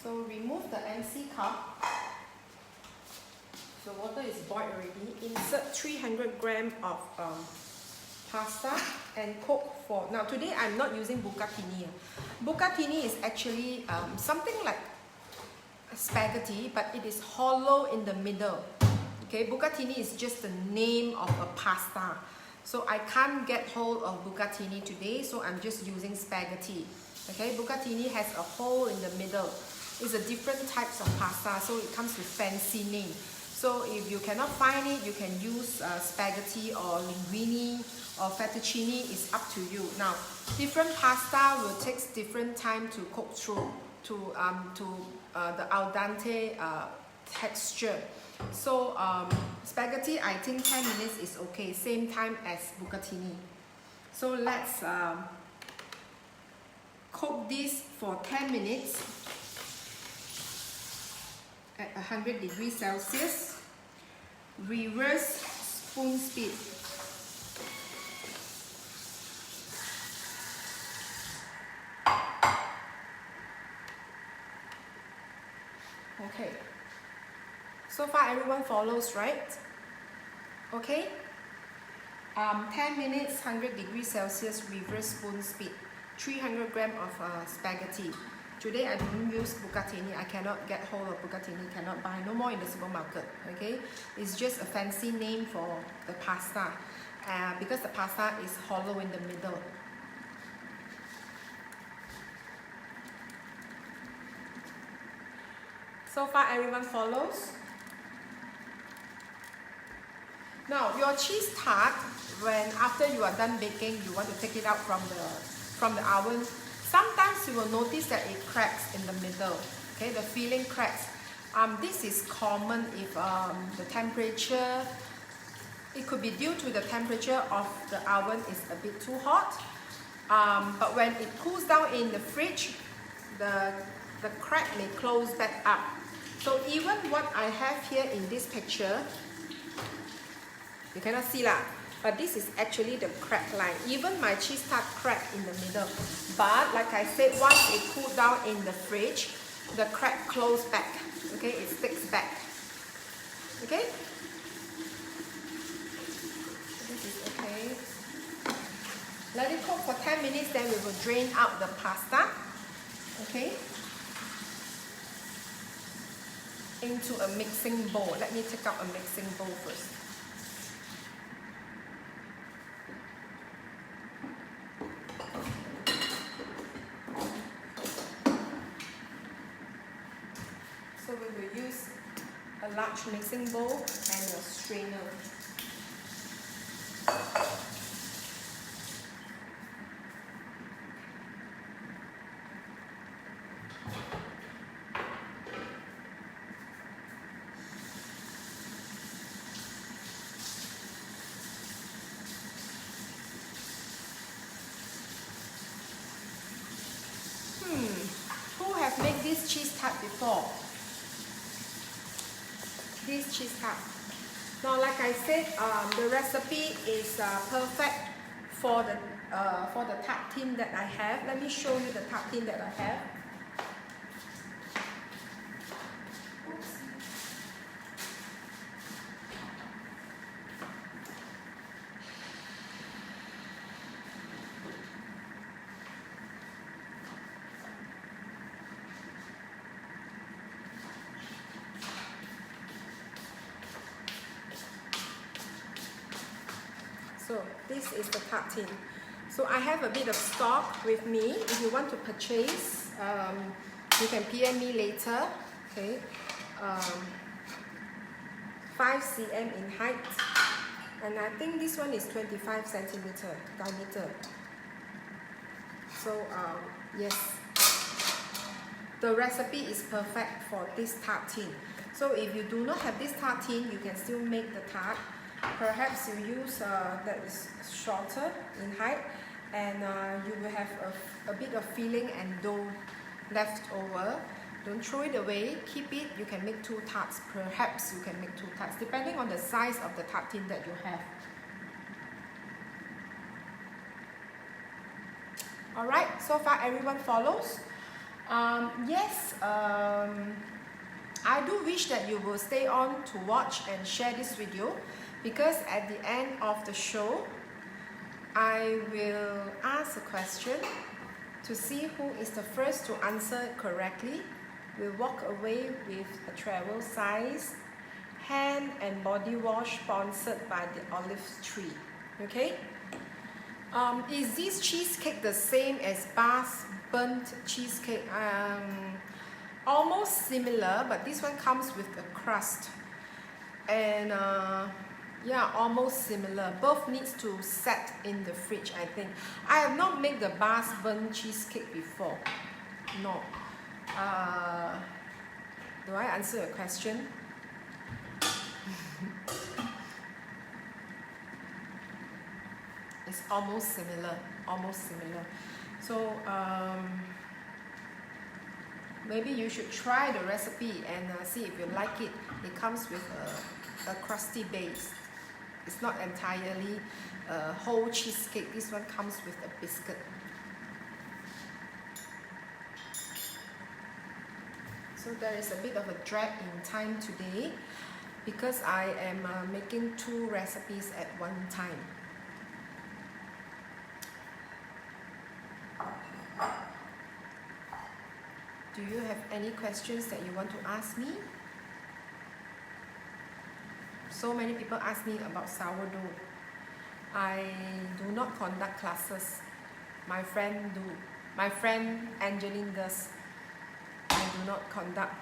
Speaker 1: So remove the MC cup. The water is boiled already. Insert 300 grams of pasta and cook for... Now today I'm not using bucatini. Bucatini is actually something like spaghetti, but it is hollow in the middle. Okay, bucatini is just the name of a pasta. So I can't get hold of bucatini today, so I'm just using spaghetti. Okay, bucatini has a hole in the middle. It's a different types of pasta, so it comes with fancy name. So if you cannot find it, you can use spaghetti or linguine or fettuccine. It's up to you. Now, different pasta will take different time to cook through to the al dente texture. So spaghetti, I think 10 minutes is okay, same time as bucatini. So let's cook this for 10 minutes at 100 degrees Celsius. Reverse spoon speed. Okay. So far everyone follows, right? Okay, 10 minutes, 100 degrees Celsius, reverse spoon speed, 300 grams of spaghetti. Today I don't use bucatini. I cannot get hold of bucatini, cannot buy, no more in the supermarket. Okay, it's just a fancy name for the pasta because the pasta is hollow in the middle. So far everyone follows? Now your cheese tart, when after you are done baking, you want to take it out from the oven. Sometimes you will notice that it cracks in the middle. Okay, the filling cracks. This is common if the temperature, it could be due to the temperature of the oven is a bit too hot. But when it cools down in the fridge, the crack may close back up. So even what I have here in this picture, you cannot see lah, but this is actually the crack line. Even my cheese tart cracked in the middle. But like I said, once it cooled down in the fridge, the crack closed back. Okay, it sticks back. Okay? This is okay. Let it cook for 10 minutes, then we will drain out the pasta. Okay? Into a mixing bowl. Let me take out a mixing bowl first. So we will use a large mixing bowl and a strainer. Who has made this cheese tart before? This cheese tart. Now, like I said, the recipe is perfect for the tart tin that I have. Let me show you the tart tin that I have. So this is the tart tin. So I have a bit of stock with me. If you want to purchase, you can PM me later. Okay, 5 cm in height, and I think this one is 25 centimeter diameter. So yes, the recipe is perfect for this tart tin. So if you do not have this tart tin, you can still make the tart. Perhaps you use that is shorter in height, and you will have a bit of filling and dough left over. Don't throw it away, keep it. You can make 2 tarts. Perhaps you can make 2 tarts, depending on the size of the tart tin that you have. Alright, so far everyone follows? Yes, I do wish that you will stay on to watch and share this video, because at the end of the show, I will ask a question to see who is the first to answer correctly. We'll walk away with a travel size hand and body wash sponsored by the olive tree. Okay? Is this cheesecake the same as Basque burnt cheesecake? Almost similar, but this one comes with a crust. And yeah, almost similar. Both needs to set in the fridge, I think. I have not made the Basque burnt cheesecake before. No. Do I answer your question? It's almost similar. Almost similar. So maybe you should try the recipe and see if you like it. It comes with a crusty base. It's not entirely a whole cheesecake. This one comes with a biscuit. So there is a bit of a drag in time today. because I am making 2 recipes at one time. Do you have any questions that you want to ask me? So many people ask me about sourdough. I do not conduct classes. My friend do. My friend Angeline does. I do not conduct.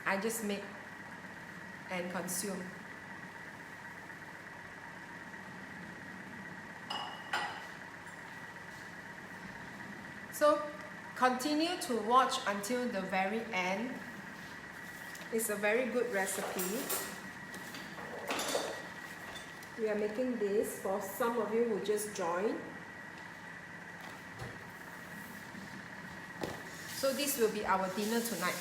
Speaker 1: I just make and consume. So continue to watch until the very end. It's a very good recipe. We are making this for some of you who just joined. So this will be our dinner tonight.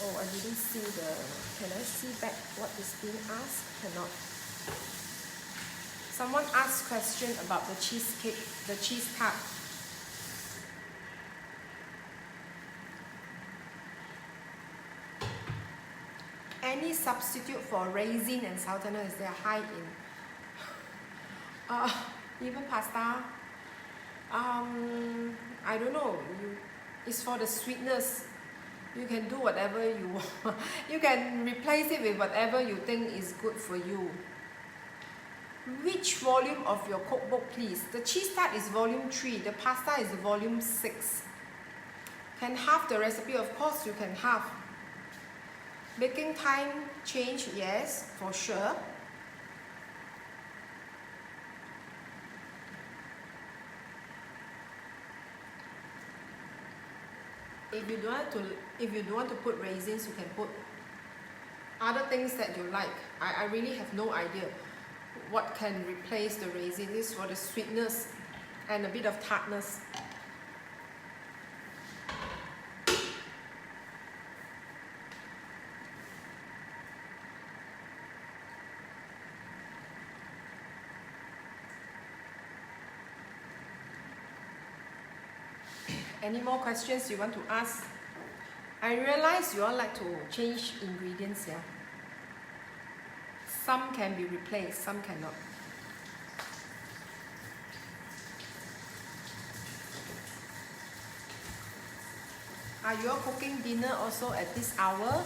Speaker 1: Oh, I didn't see the, can I see back what is being asked? Cannot. Someone asked question about the cheesecake, the cheese tart. Any substitute for raisin and sultana, is there high in? Even pasta? I don't know. It's for the sweetness. You can do whatever you want. You can replace it with whatever you think is good for you. Which volume of your cookbook, please? The cheese tart is volume 3. The pasta is volume 6. Can halve the recipe? Of course you can halve. Baking time change? Yes, for sure. If you don't want to put raisins, you can put other things that you like. I really have no idea what can replace the raisin. This is for the sweetness and a bit of tartness. Any more questions you want to ask? I realize you all like to change ingredients, yeah. Some can be replaced, some cannot. Are you all cooking dinner also at this hour?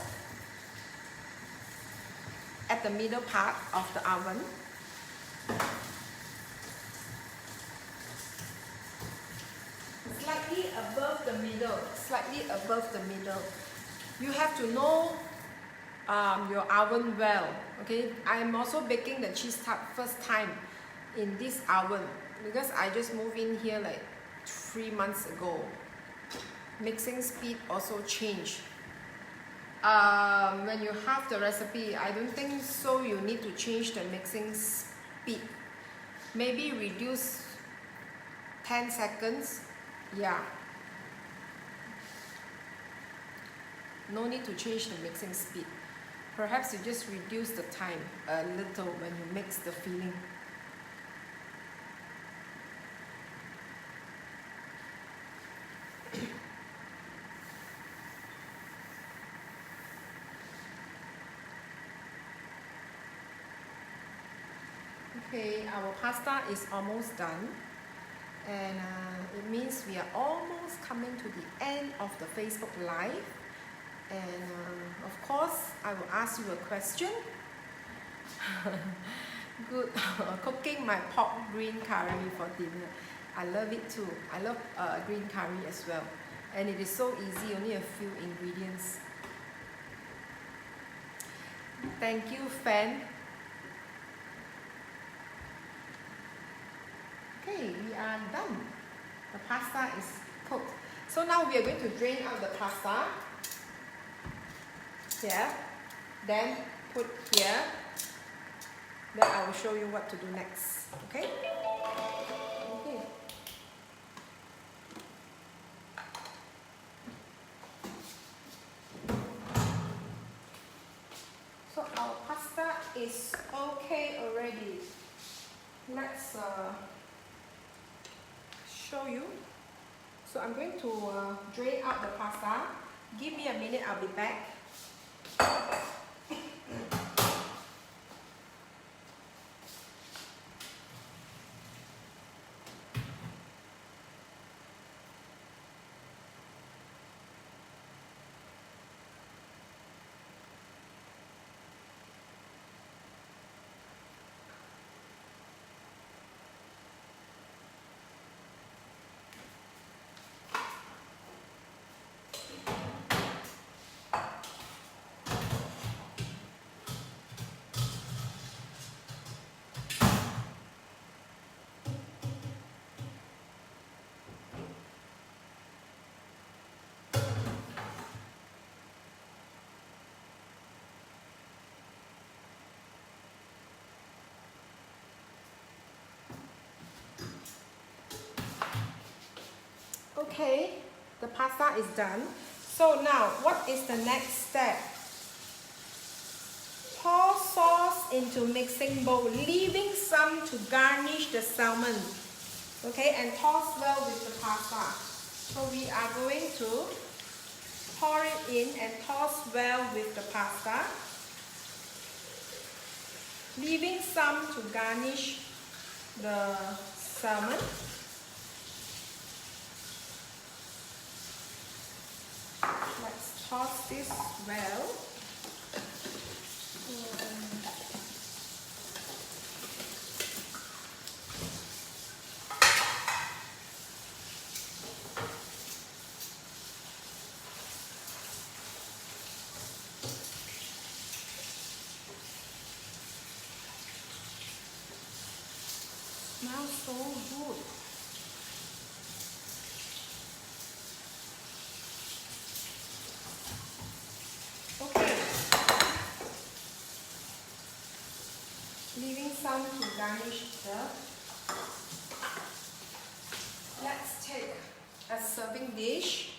Speaker 1: At the middle part of the oven? Slightly above the middle, slightly above the middle. You have to know your oven well, okay? I'm also baking the cheese tart first time in this oven because I just moved in here like 3 months ago. Mixing speed also changed. When you have the recipe, I don't think so you need to change the mixing speed. Maybe reduce 10 seconds. Yeah. No need to change the mixing speed. Perhaps you just reduce the time a little when you mix the filling. Okay, our pasta is almost done. And it means we are almost coming to the end of the Facebook Live. And of course, I will ask you a question. Good. Cooking my pork green curry for dinner. I love it too. I love green curry as well. And it is so easy, only a few ingredients. Thank you, Fan. Okay, we are done. The pasta is cooked. So now we are going to drain out the pasta. Here. then put here. Then I will show you what to do next. Okay? Okay. So our pasta is okay already. Let's show you. So I'm going to drain out the pasta. Give me a minute, I'll be back. Okay, the pasta is done. So now, what is the next step? Pour sauce into mixing bowl, leaving some to garnish the salmon. Okay, and toss well with the pasta. So we are going to pour it in and toss well with the pasta, leaving some to garnish the salmon. Let's toss this well. Smells so good. Okay. Leaving some to garnish the. Let's take a serving dish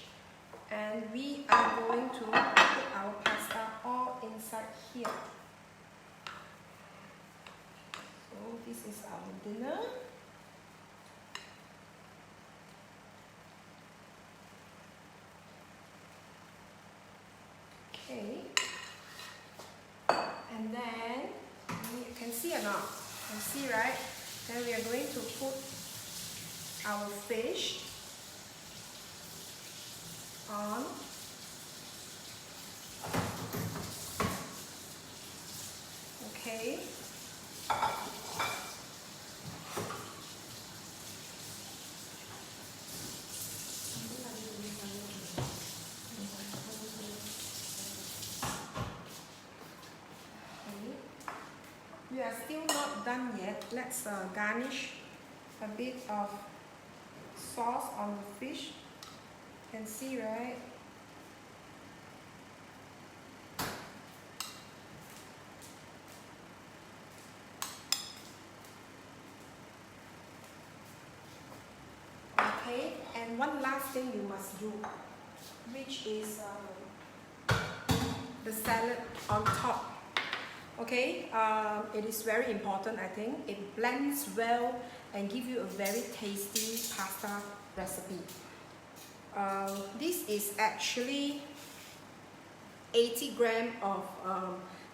Speaker 1: and we are going to put our pasta all inside here. So this is our dinner. Okay. And then, you can see or not? You can see, right? Then we are going to put our fish on. Okay. We are still not done yet. Let's garnish a bit of sauce on the fish. You can see, right? Okay, and one last thing you must do, which is the salad on top. Okay, it is very important, I think. It blends well and gives you a very tasty pasta recipe. This is actually 80 grams of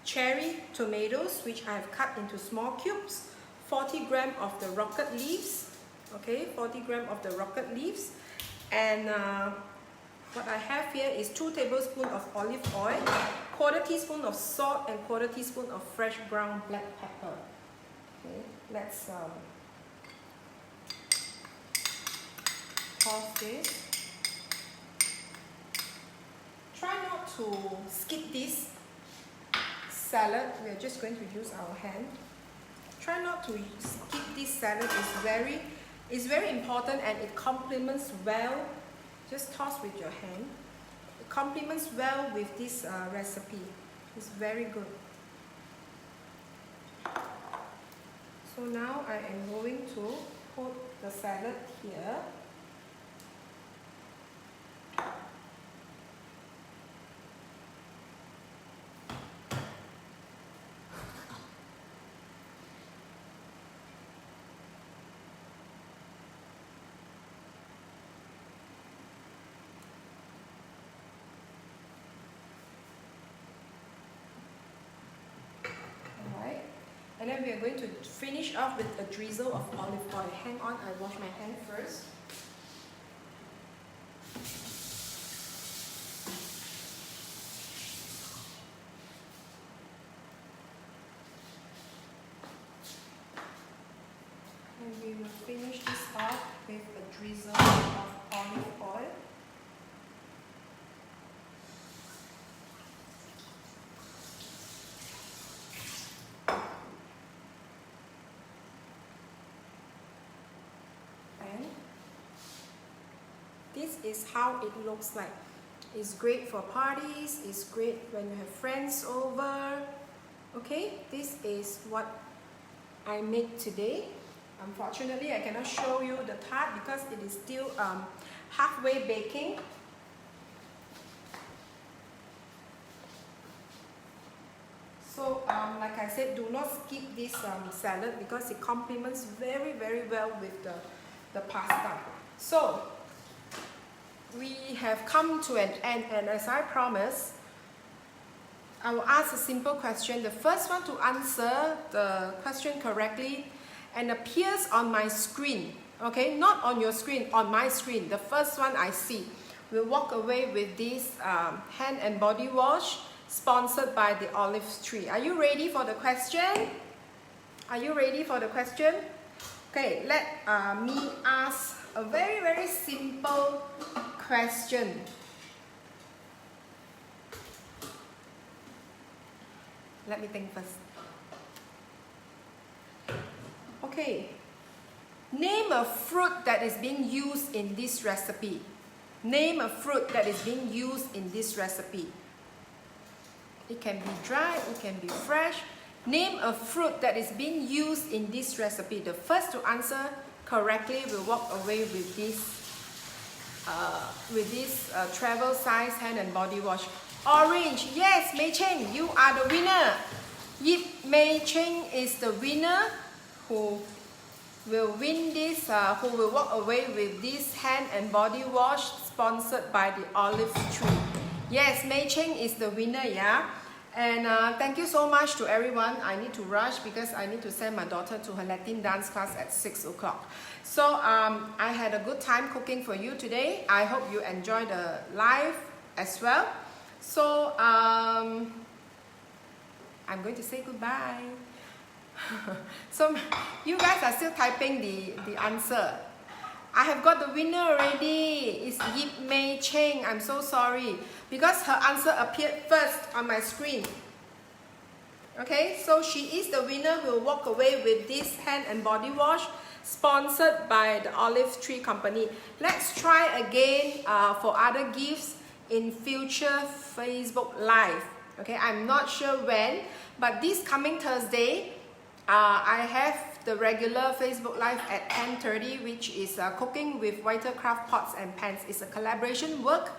Speaker 1: cherry tomatoes, which I have cut into small cubes, 40 grams of the rocket leaves, okay, 40 grams of the rocket leaves, and what I have here is 2 tablespoons of olive oil, 1/4 teaspoon of salt, and 1/4 teaspoon of fresh ground black pepper. Okay, let's toss this. Try not to skip this salad. We are just going to use our hand. Try not to skip this salad. It's very important and it complements well. Just toss with your hand. It complements well with this recipe. It's very good. So now I am going to put the salad here. And then we are going to finish off with a drizzle of olive oil. Hang on, I wash my hand first. And we will finish this off with a drizzle of olive oil. This is how it looks like. It's great for parties, it's great when you have friends over. Okay, this is what I made today. Unfortunately, I cannot show you the tart because it is still halfway baking. So, like I said, do not skip this salad because it complements very, very well with the pasta. So, we have come to an end, and as I promised, I will ask a simple question. The first one to answer the question correctly and appears on my screen, okay, not on your screen, on my screen, the first one I see, will walk away with this hand and body wash sponsored by the olive tree. Are you ready for the question? Are you ready for the question? Okay, let me ask a very, very simple question. Let me think first. Okay. Name a fruit that is being used in this recipe. Name a fruit that is being used in this recipe. It can be dry, it can be fresh. Name a fruit that is being used in this recipe. The first to answer correctly will walk away with this travel size hand and body wash. Orange, yes, Mei Cheng, you are the winner. Yip Mei Cheng is the winner who will win this, who will walk away with this hand and body wash sponsored by the olive tree. Yes, Mei Cheng is the winner, yeah. And thank you so much to everyone. I need to rush because I need to send my daughter to her Latin dance class at 6 o'clock. So I had a good time cooking for you today. I hope you enjoy the live as well. So I'm going to say goodbye. So you guys are still typing the answer. I have got the winner already. It's Yip Mei Cheng. I'm so sorry because her answer appeared first on my screen. Okay, so she is the winner who will walk away with this hand and body wash sponsored by the Olive Tree Company. Let's try again for other gifts in future Facebook Live. Okay, I'm not sure when, but this coming Thursday, I have the regular Facebook Live at 10:30, which is cooking with Whiter Craft Pots and Pans. It's a collaboration work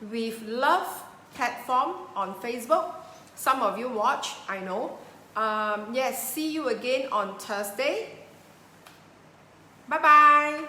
Speaker 1: with Love platform on Facebook. Some of you watch, I know. Yes, see you again on Thursday. Bye-bye.